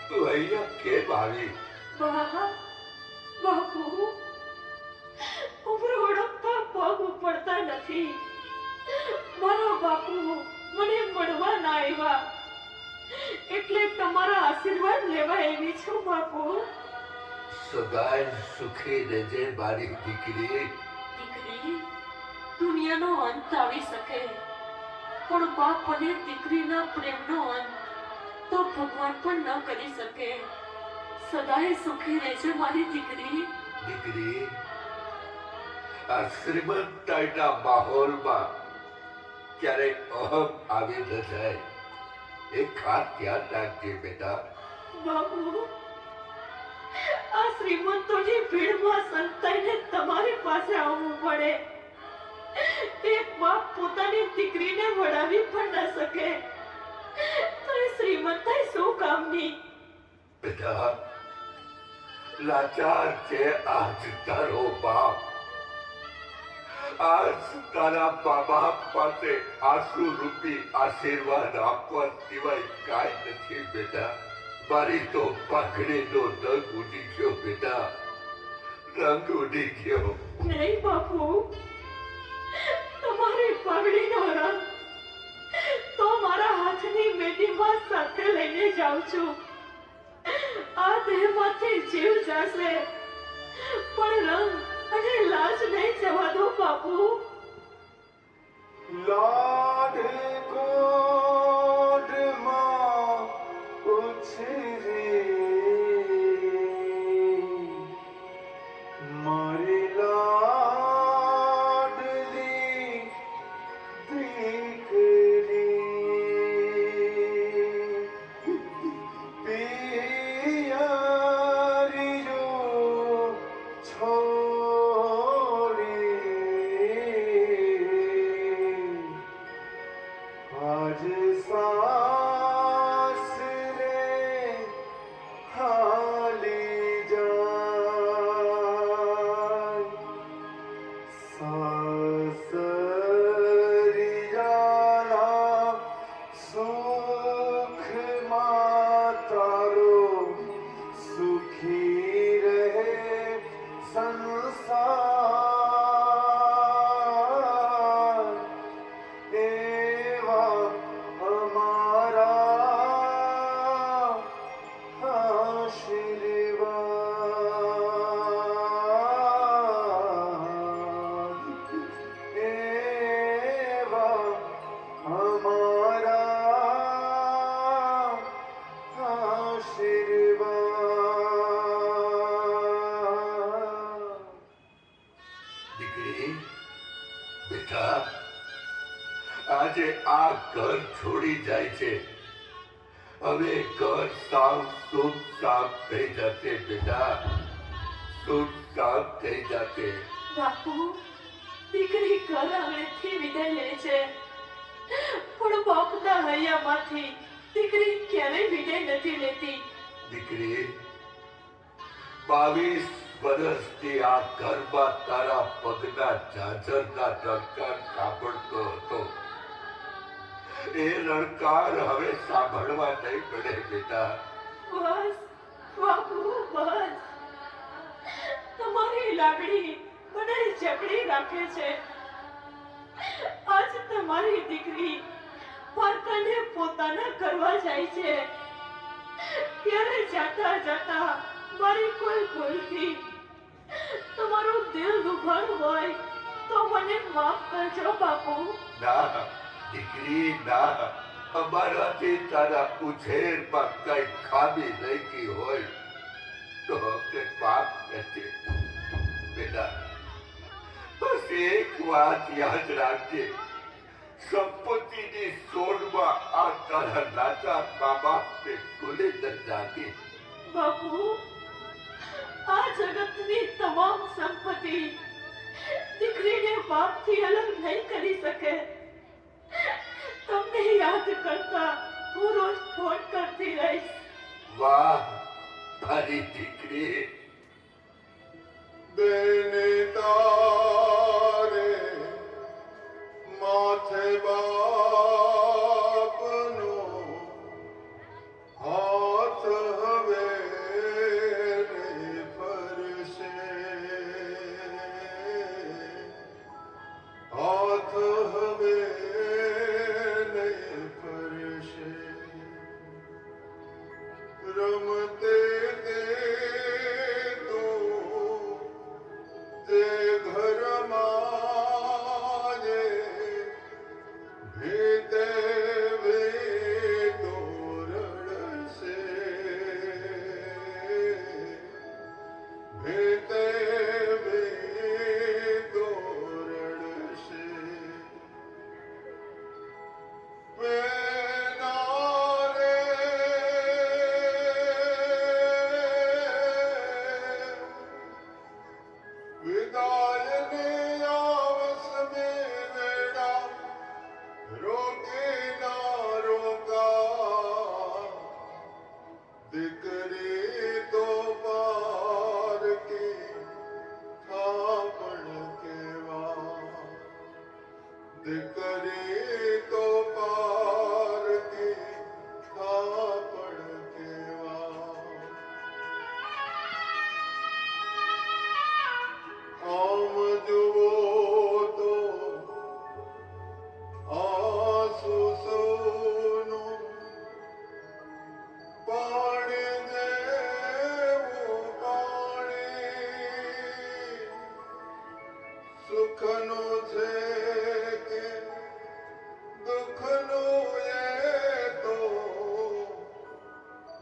તું અહીંયા કેમ આવી? બા, બાપુ, ઉમર ઓળખતા પગ પડતા નથી. મારા બાપુ મને મળવા ના આવ્યા, એટલે તમારા આશીર્વાદ લેવા આવી છું બાપુ. સદાય સુખી રહેજે મારી દીકરી. દીકરી, દુનિયાનો અંત આવી શકે, પણ બાપ અને દીકરીના પ્રેમનો અંત તો ભગવાન પણ ન કરી શકે. સદાય સુખી રહેજે મારી દીકરી. દીકરી, આ શ્રીમંતાઈના માહોલમાં ક્યારેક અહમ આવી ન જાય એ ખાસ ધ્યાન રાખજે બેટા. બાપુ, આ શ્રીમંતોની ભીડમાં સંતાઈને તમારી પાસે આવવું પડે. એક બાપ પોતાની દીકરીને વડાવી પણ ન શકે, તો એ શ્રીમંતાઈ શું કામની? બેટા, લાચાર છે આજ તારો બાપ. આજ તારા મા બાપ પાસે આંસુ રૂપી આશીર્વાદ આપવા સિવાય કાંઈ નથી બેટા. મારી તો પાઘડીનો રંગ ઉડી ગયો બેટા, રંગ ઉડી ગયો. નહીં બાપુ, તમારી પાઘડીનો રંગ તો મારા હાથની મેંદીમાં સાથે લઈને જાઉં છું. આ દેહમાંથી જીવ જશે, પણ રંગ અને લાજ નહીં જવા દો બાપુ. लाड गोद मां उछरे मारी लाडली दीकरी पियारी जो छोड़ी બેટા, આજે આ ઘર છોડી જાય છે. હવે ઘર સાવ શુદ્ધ સાફ થઈ જશે બેટા, શુદ્ધ સાફ થઈ જશે. બાપુ, દીકરી ઘર આંગણેથી વિદાય લે છે, પણ બાપના હૈયામાંથી દીકરી ક્યારેય વિદાય નથી લેતી. દીકરી, 22 વર્ષથી આ ઘરમાં તારા પગના ઝાંઝરના રણકાર સાંભળતો હતો. એ રણકાર હવે સાંભળવા નહીં પડે બેટા. બસ બાપુ, બસ. તમારી લાગણી મને જકડી રાખે છે. આજ તમારી દીકરી પારકાને પોતાના કરવા જાય છે, ત્યારે જાતા જાતા મારી કોઈ ભૂલથી તમારું દિલ દુભાણ હોય તો મને માફ કરજો બાપુ. ના દીકરી, ના. અમારાથી તારા ઉછેરમાં કઈ ખામી રહી ગઈ હોય તો અમને માફ કરજે બેટા. બસ એક વાત યાદ રાખજે, સંપત્તિની સોડમાં આ તારા નાતા મા બાપને ભૂલી ન જાતી. બાપુ, આ જગતની તમામ સંપત્તિ દીકરીને બાપથી અલગ નહીં કરી શકે. તમને યાદ કરતા હું રોજ ફોન કરતી રહીશ. વાહ તારી દીકરી. દેને તારે માથે બાપનો હાથ હવે નહીં ફરશે, હાથ હવે નહીં ફરશે. રમતે તે તે ઘરમાં જે ભેતે વેતો રડશે, ભેતે વેતો રડશે. વેના રે વિદાયને આવસ મેં વેડા, રોકે ના રોકા. દીકરી તો પારકી થાપણ કેવા, દીકરી તો પારકી થાપણ કેવા. આમ જુઓ તો આંસુ સૌનું પાણી જેવું પાણી, સુખનું છે કે દુઃખનું એ તો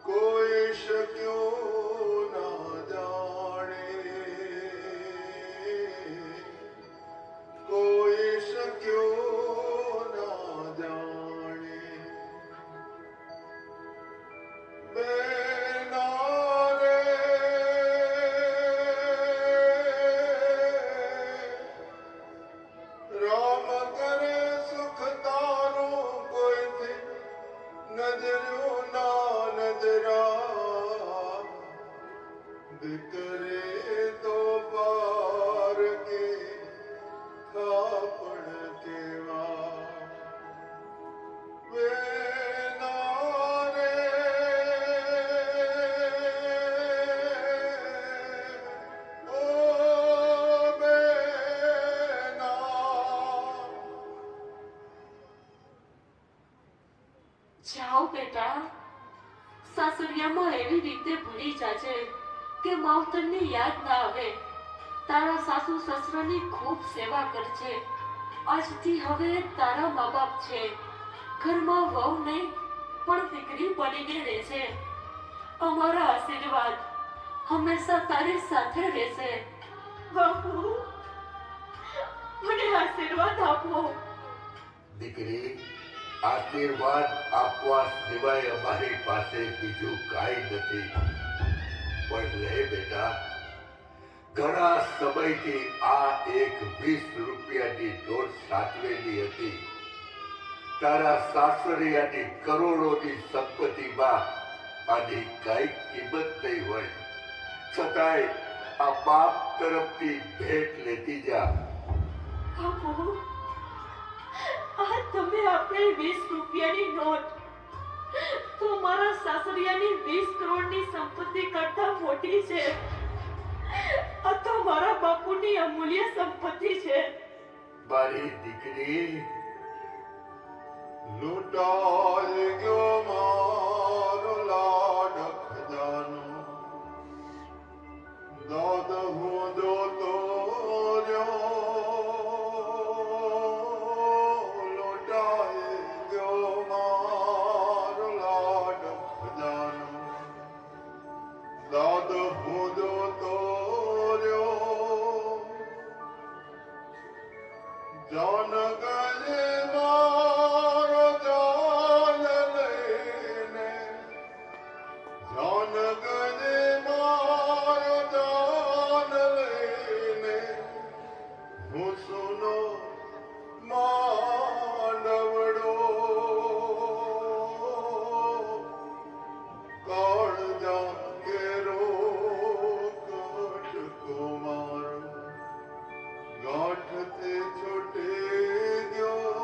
કોઈ શક્યું ના જાણે, કોઈ શક્યું ના જાણે. બેના રે રામ કરે સુખ તારું કોઈથી નજર્યું ના નજરા. દીકરી તો પારકી થાપણ કેવા. વેના રે ઓ બેના. જાઓ બેટા, સાસરિયામાં એવી રીતે ભૂલી જાજે કે માવતરને યાદ ના આવે. તારા સાસુ સસરાની ખૂબ સેવા કરજે. આજથી હવે તારા મા બાપ છે, ઘરમાં વહુ નહીં પણ દીકરી બનીને રહેશે. અમારા આશીર્વાદ હંમેશા તારી સાથે રહેશે. બાપુ, મને આશીર્વાદ આપો. દીકરી, આશીર્વાદ આપવા સિવાય અમારી પાસે બીજું કાંઈ નથી. પણ લે બેટા, ઘણા સમયથી આ એક 20 રૂપિયાની નોટ સાચવેલી હતી. તારા સાસરિયાની કરોડોની સંપત્તિમાં આની કાંઈ કિંમત નહીં હોય. છતાંય આ બાપ તરફથી ભેટ લેતી જા. બાપુ, આ તમે આપેલ 20 રૂપિયાની નોટ તો મારા સાસરિયાની 20 કરોડની સંપત્તિ કરતા મોટી છે. આ તો મારા બાપુની અમૂલ્ય સંપત્તિ છે. મારી દીકરી, લૂંટાઈ ગયો મારો લાડ ખજાનો, દાદ હું જોતો રહ્યો. લૂંટાઈ ગયો મારો લાડ ખજાનો, દાદ હું જોતો રહ્યો. જાન ગયે મારો જાન લઈને, જાન ગયે મારો જાન લઈને, હું સુનો માંડવડો. કાળજા કેરો કટકો મારો, ગાંઠતે છૂટે ગયો.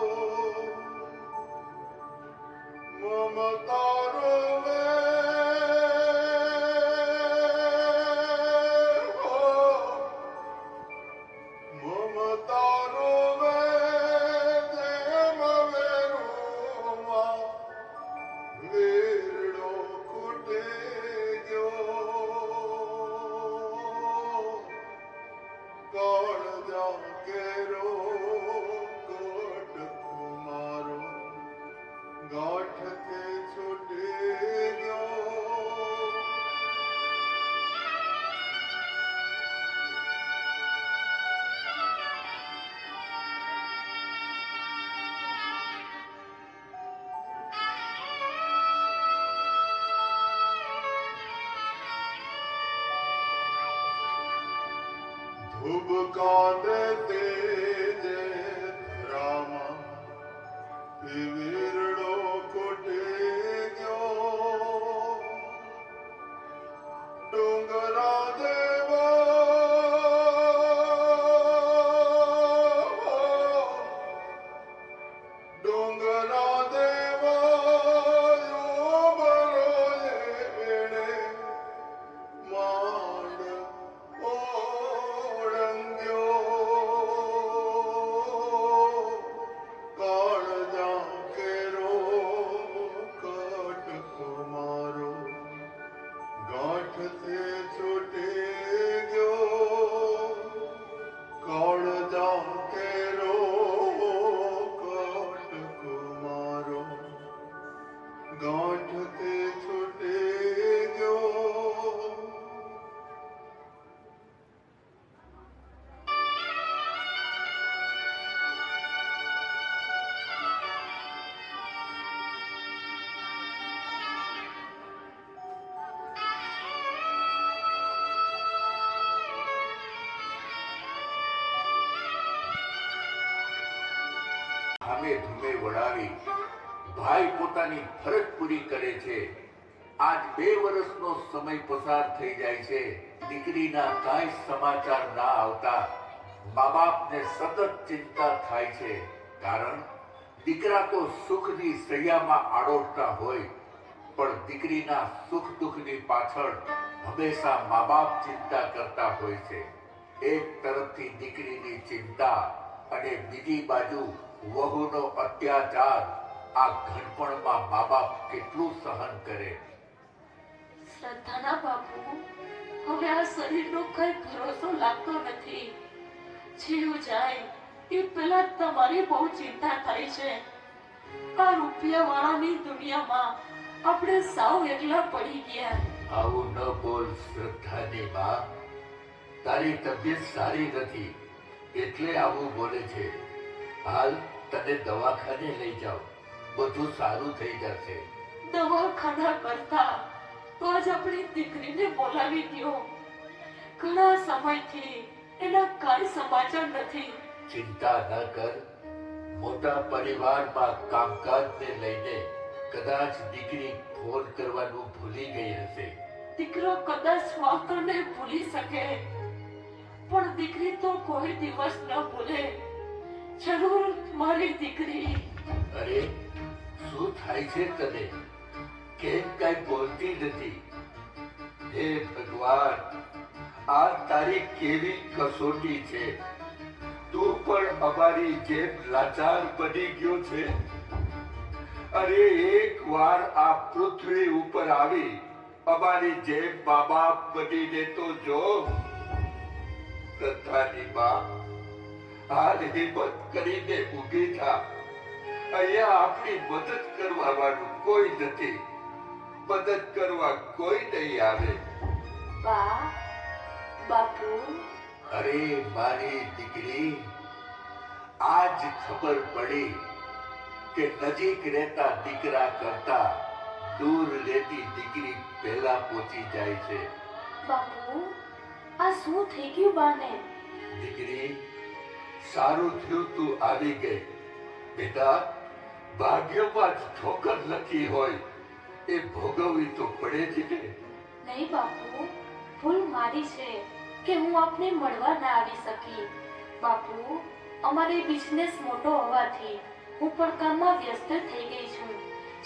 મમતારો વેર હો, મમતારો વેર જેમ વેરુમાં વેરડો ખૂટે ગયો. કાળજા કેરો કટકો મારો, ગાંઠતે છૂટે ગયો. ધૂપ કાંદે તેજે રામા, વીરડો ખૂટે ગયો. ડુંગરા દેવા, ડુંગરા દેવા બરો એણે માંડ ઓળંગ્યો. કાળજા કેરો કટકો મારો, ગાંઠતે છૂટે ગયો. કાળજા કેરો કટકો મારો, ગાંઠતે છૂટે ગયો. ધામે ધૂમે વળાવી ભાઈ પોતાની ફરજ પૂરી કરે છે. આજ 2 વર્ષનો સમય પસાર થઈ જાય છે. દીકરીના કાંઈ સમાચાર ના આવતા મા બાપને સતત ચિંતા થાય છે. કારણ દીકરા તો સુખની સૈયામાં આડોળતા હોય, પણ દીકરીના સુખ દુઃખની પાછળ હંમેશા મા બાપ ચિંતા કરતા હોય છે. એક તરફથી દીકરીની ચિંતા અને બીજી બાજુ વહુનો અત્યાચાર. આ ઘડપણમાં મા બાપ કેટલું સહન કરે. શ્રદ્ધાના બાપુ, હવે આ શરીરનો કઈ ભરોસો લાગતો નથી. જીવ જાય એ પહેલા તમારી બહુ ચિંતા થાય છે. આ રૂપિયાવાળાની દુનિયામાં આપણે સાવ એકલા પડી ગયા. આવું ન બોલ શ્રદ્ધાની માં. તારી તબિયત સારી નથી. એટલે આવું બોલે છે. હાલ તને દવાખાને લઈ જાઓ, બધું સારું થઈ જશે. દવાખાના કરતા તો આજ આપણી દીકરીને બોલાવી દ્યો. ઘણા સમયથી એના કાંઈ સમાચાર નથી. ચિંતા ન કર. મોટા પરિવારમાં કામકાજને લઈને કદાચ દીકરી ફોન કરવાનું ભૂલી ગઈ હશે. દીકરો કદાચ માવતરને ભૂલી શકે, પણ દીકરી તો કોઈ દિવસ ન ભૂલે. જરૂર મારી દીકરી. અરે શું થાય છે તને? કેમ કઈ બોલતી નથી? હે ભગવાન, આ તારી કેવી કસોટી છે. તું પણ અમારી જેમ લાચાર બની ગયો છે. અરે એક વાર આ પૃથ્વી ઉપર આવી અમારી જેમ મા બાપ બનીને તો જો. શ્રદ્ધાની માં, હાલ હિંમત કરીને ઊભી થા. અહીંયા આપણી મદદ કરવા વાળું કોઈ નથી. મદદ કરવા કોઈ નહીં આવે. બા, બાપુ, અરે મારી દીકરી, આજ ખબર પડી કે નજીક રહેતા દીકરા કરતા દૂર રહેતી દીકરી પહેલા પહોંચી જાય છે. બાપુ, આ શું થઈ ગયું બાને? દીકરી, સારું થયું તું આવી ગઈ. બેટા, ભાગ્યમાં જ ઠોકર લખી હોય એ ભોગવવી તો પડે જ ને. નહીં બાપુ, ભૂલ મારી છે કે હું આપને મળવા ના આવી શકી. બાપુ, અમારે બિઝનેસ મોટો હોવાથી હું પણ કામમાં વ્યસ્ત થઈ ગઈ છું,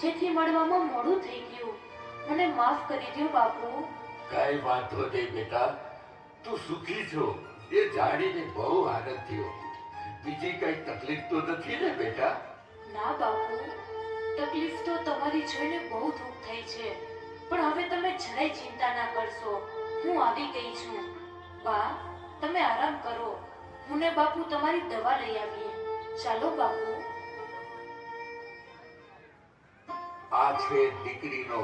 જેથી મળવામાં મોડું થઈ ગયું. મને માફ કરી દો બાપુ. કાંઈ વાંધો નહીં બેટા, તું સુખી છો એ જાણીને બહુ આનંદ થયો. બીજી કઈ તકલીફ તો નથી ને બેટા? ના બાપુ, તકલીફ તો તમારી જોઈને બહુ દુઃખ થઈ છે, પણ હવે તમે જરાય ચિંતા ના કરશો. હું આવી ગઈ છું. બા, તમે આરામ કરો. હું ને બાપુ તમારી દવા લઈ આવીએ. ચાલો બાપુ. આ છે દીકરીનો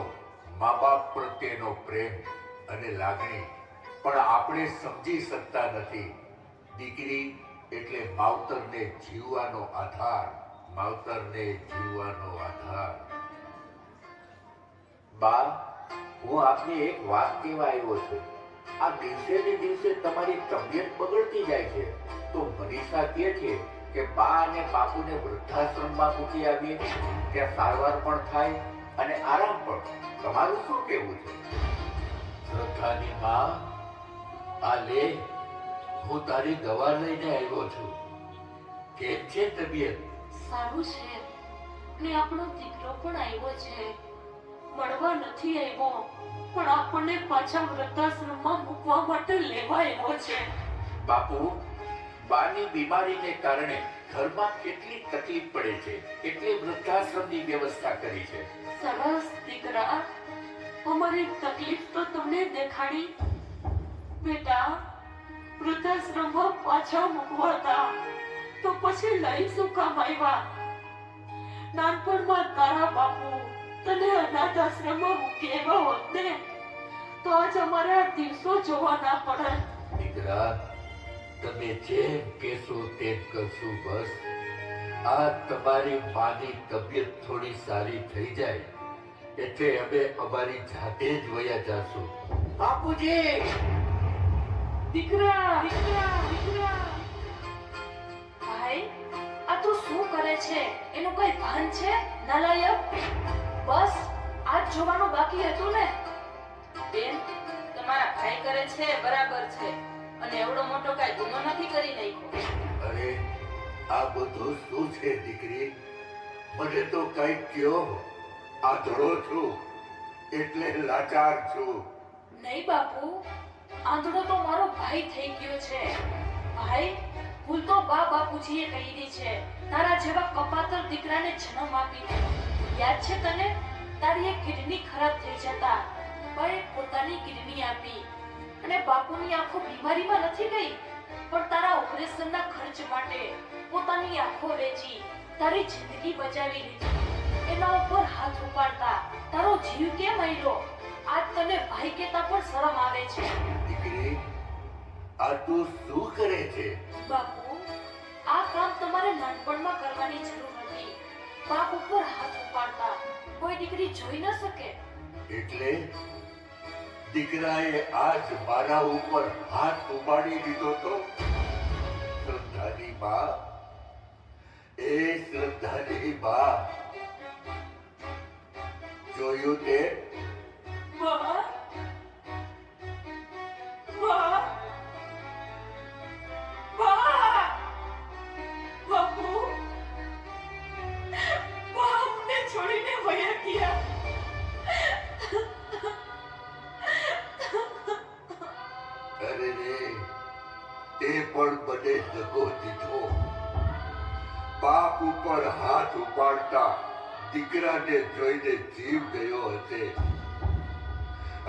મા બાપ પ્રત્યેનો પ્રેમ અને લાગણી, પણ આપણે સમજી શકતા નથી. દીકરી એટલે માવતરને જીવવાનો આધાર. માવતરને જીવવાનો આધાર. બા, હું આપને એક વાત કહેવા આવ્યો છું. આ દિવસે ને દિવસે તમારી તબિયત બગડતી જાય છે, તો મનીષા કહે છે કે બા અને બાપુને વૃદ્ધાશ્રમમાં મૂકી આવીએ, ત્યાં સારવાર પણ થાય અને આરામ પણ. તમારું શું કહેવું છે? શ્રદ્ધાની માં, આ લે, હું તારી દવા લઈને આવ્યો છું. કેમ છે તબિયત? સારું છે ને આપણો દીકરો પણ આવ્યો છે. મળવા નથી આવ્યો, પણ આપણને પાછા વૃદ્ધાશ્રમમાં મૂકવા માટે લેવા આવ્યો છે. બાપુ, બાની બીમારીને કારણે ઘરમાં કેટલી તકલીફ પડે છે, એટલે વૃદ્ધાશ્રમની વ્યવસ્થા કરી છે. સરસ દીકરા, અમારી તકલીફ તો તમને દેખાડી. બેટા, વૃદ્ધાશ્રમમાં પાછા મૂકવાતા તો પછી લઈ શું કામ આવ્યા? નાનપણમાં તારા બાપુ તને અનાથ આશ્રમમાં મૂકી આવ્યા હોત ને, તો આજ અમારે આ દિવસો જોવા ના પડે. દીકરા, તમે જેમ કહેશો તેમ કરશું. બસ આ તમારી માની તબિયત થોડી સારી થઈ જાય એટલે અમે અમારી જાતે જ વયા જાશું. બાપુજી! દીકરા, દીકરા, દીકરા. ભાઈ, આ તું શું કરે છે? એનું કઈ ભાન છે? નાલાયક! બસ આજ જોવાનું બાકી હતું ને. બેન, તમારા ભાઈ કરે છે બરાબર છે, અને એવડો મોટો કાંઈ ગુનો નથી કરી નાખ્યો. અરે આ બધું શું છે દીકરી? મને તો કઈ કયો. આંધળો છું એટલે લાચાર છું. નહીં બાપુ, આંધળો તો મારો ભાઈ થઈ ગયો છે. ભાઈ, ભૂલ તો બા બાપુજીએ કરી છે, તારા જેવા કપાતર દીકરાને જન્મ આપીને. યાદ છે તને? તારી એક કિડની ખરાબ થઈ જતા બાએ પોતાની કિડની આપી, અને બાપુની આંખો બીમારીમાં નથી ગઈ, પણ તારા ઓપરેશનના ખર્ચ માટે પોતાની આંખો વેચી તારી જિંદગી બચાવી લીધી. એના ઉપર હાથ ઉપાડતા તારો જીવ કેમ મર્યો? આજ તને ભાઈ કહેતા પણ શરમ આવે છે. દીકરી, આ તું શું કરે છે? બાપુ, નાનપણમાં કરવાની જરૂર હતી. બાપ ઉપર હાથ ઉપાડતા કોઈ દીકરી જોઈ ન શકે. એટલે દીકરાએ આજ મારા ઉપર હાથ ઉપાડી દીધો તો શ્રદ્ધાની બા, એ શ્રદ્ધાની બા, જોયું તે? વાહ વાહ વાહ બાપુ વાહ અમને છોડીને વયા ગયા. અરે રે, તે પણ મને દગો દીધો. બાપ ઉપર હાથ ઉપાડતા દીકરાને જોઈને જીવ ગયો હશે.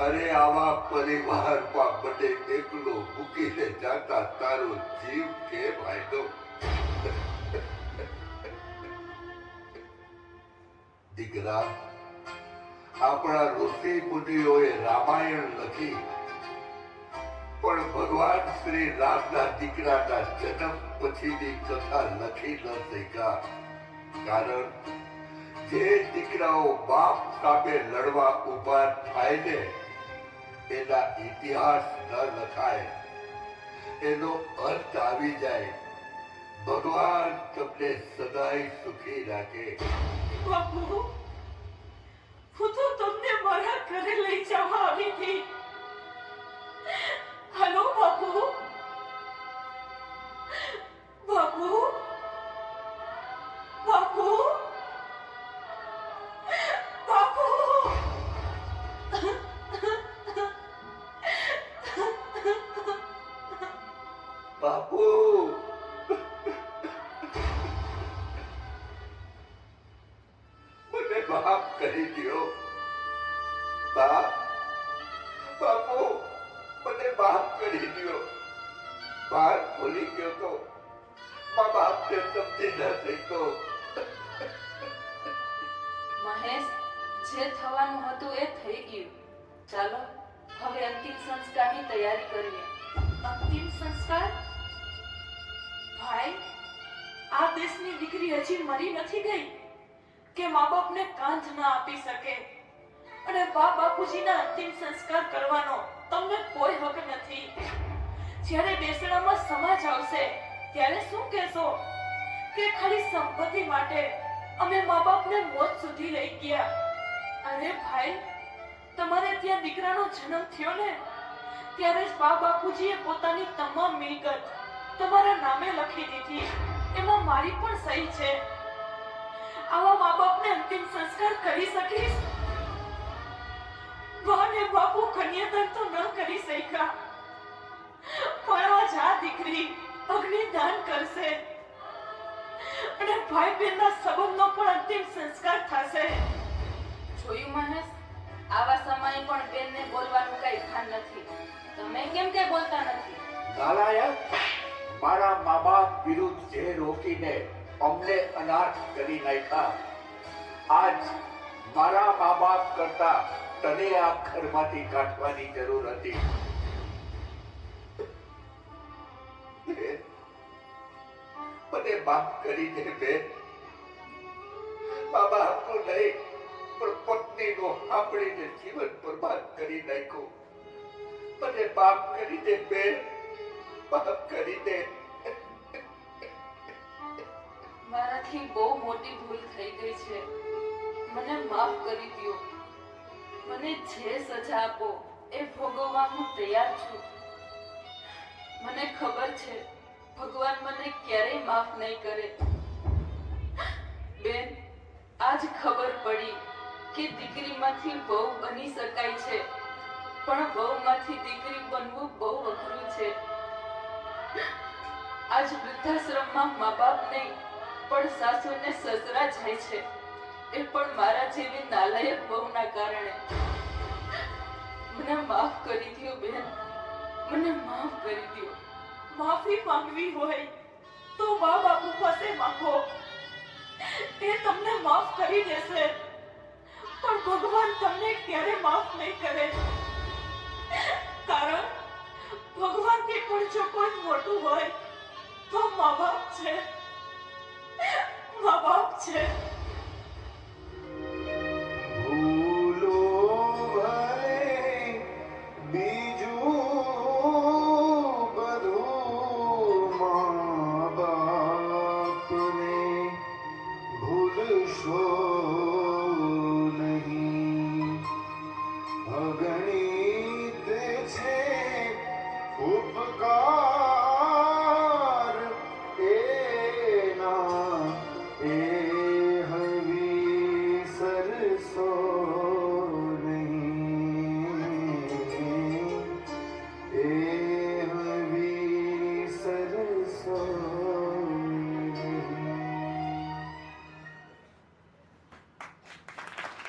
અરે આવા પરિવારમાં મને એકલો મૂકીને જાતા તારો જીવ કેમ આવ્યો? દીકરા, આપણા ઋષિ મુનિઓએ રામાયણ લખી, પણ ભગવાન શ્રી રામના દીકરાના જન્મ પછીની કથા લખી ન શક્યા. કારણ જે દીકરાઓ બાપ સામે લડવા ઉભા થાય ને, એના ઇતિહાસ ન લખાય, એનો અંત આવી જાય. ભગવાન તમને સદાય સુખી રાખે. બાપુ હું તો તમને મારા ઘરે લઈ જવા આવી હતી. હલો બાપુ બાપુ બાપુ બાપુ બાપુ, મને માફ કરી દ્યો. બા, બાપુ, મને માફ કરી દ્યો. બાર ભૂલી ગયો તો મા બાપને સમજી ન શક્યો. મહેશ, જે થવાનું હતું એ થઈ ગયું. ચાલો હવે અંતિમ સંસ્કારની તૈયારી કરીએ. અંતિમ સંસ્કાર? ભાઈ, આ દેશની દીકરી હજી મરી નથી ગઈ કે મા બાપને કાંધ ના આપી શકે. અને બા બાપુજીના અંતિમ સંસ્કાર કરવાનો તમને કોઈ હક નથી. જ્યારે બેસણામાં સમાજ આવશે ત્યારે શું કહેશો કે ખાલી સંપત્તિ માટે અમે મા બાપને મોત સુધી લઈ ગયા? અરે ભાઈ, તમારે ત્યાં દીકરાનો જન્મ થયો ને, ત્યારે જ બા બાપુજીએ પોતાની તમામ મિલકત તમારા નામે લખી દીધી. એમાં મારી પણ સહી છે. આવા મા બાપને અંતિમ સંસ્કાર કરી શકીશ? બા ને બાપુ કન્યાદાન તો ન કરી શક્યા, પણ આજ આ દીકરી અગ્નિદાન કરશે અને ભાઈ બહેનના સંબંધનો પણ અંતિમ સંસ્કાર થશે. જોયું મહેશ, આવા સમયે પણ બેનને બોલવાનું કઈ ભાન નથી. તમે કેમ કઈ બોલતા નથી? નાલાયક, મારા મા બાપ વિરુદ્ધ જે રોકીને અમને અનાથ કરી નાખ્યા, આજ મારા મા બાપ કરતા તને આ ઘરમાંથી કાઢવાની જરૂર હતી. મને માફ કરી દે બેન. મા બાપનું નહીં પણ પત્નીનો સાંભળીને જીવન બરબાદ કરી નાખ્યું. મને માફ કરી દે બેન, માફ કરી દે. મારાથી બહુ મોટી ભૂલ થઈ ગઈ છે. મને માફ કરી દ્યો. મને જે સજા આપો એ ભોગવવા હું તૈયાર છું. મને ખબર છે ભગવાન મને ક્યારેય માફ નહીં કરે. બેન, આજ ખબર પડી કે દીકરીમાંથી વહુ બની શકાય છે, પણ વહુમાંથી દીકરી બનવું બહુ અઘરું છે. આજ વૃદ્ધાશ્રમમાં મા બાપ નહીં પણ સાસુ ને સસરા જાય છે, એ પણ મારા જેવી નાલાયક વહુના કારણે. મને માફ કરી દ્યો બેન, મને માફ કરી દ્યો. માફી માંગવી હોય તો મા બાપુ પાસે માંગો, એ તમને માફ કરી દેશે. પણ ભગવાન તમને ક્યારે માફ નહીં કરે, કારણ ભગવાનથી પણ જો કોઈ મોટું હોય તો મા બાપ છે. મા બાપ છે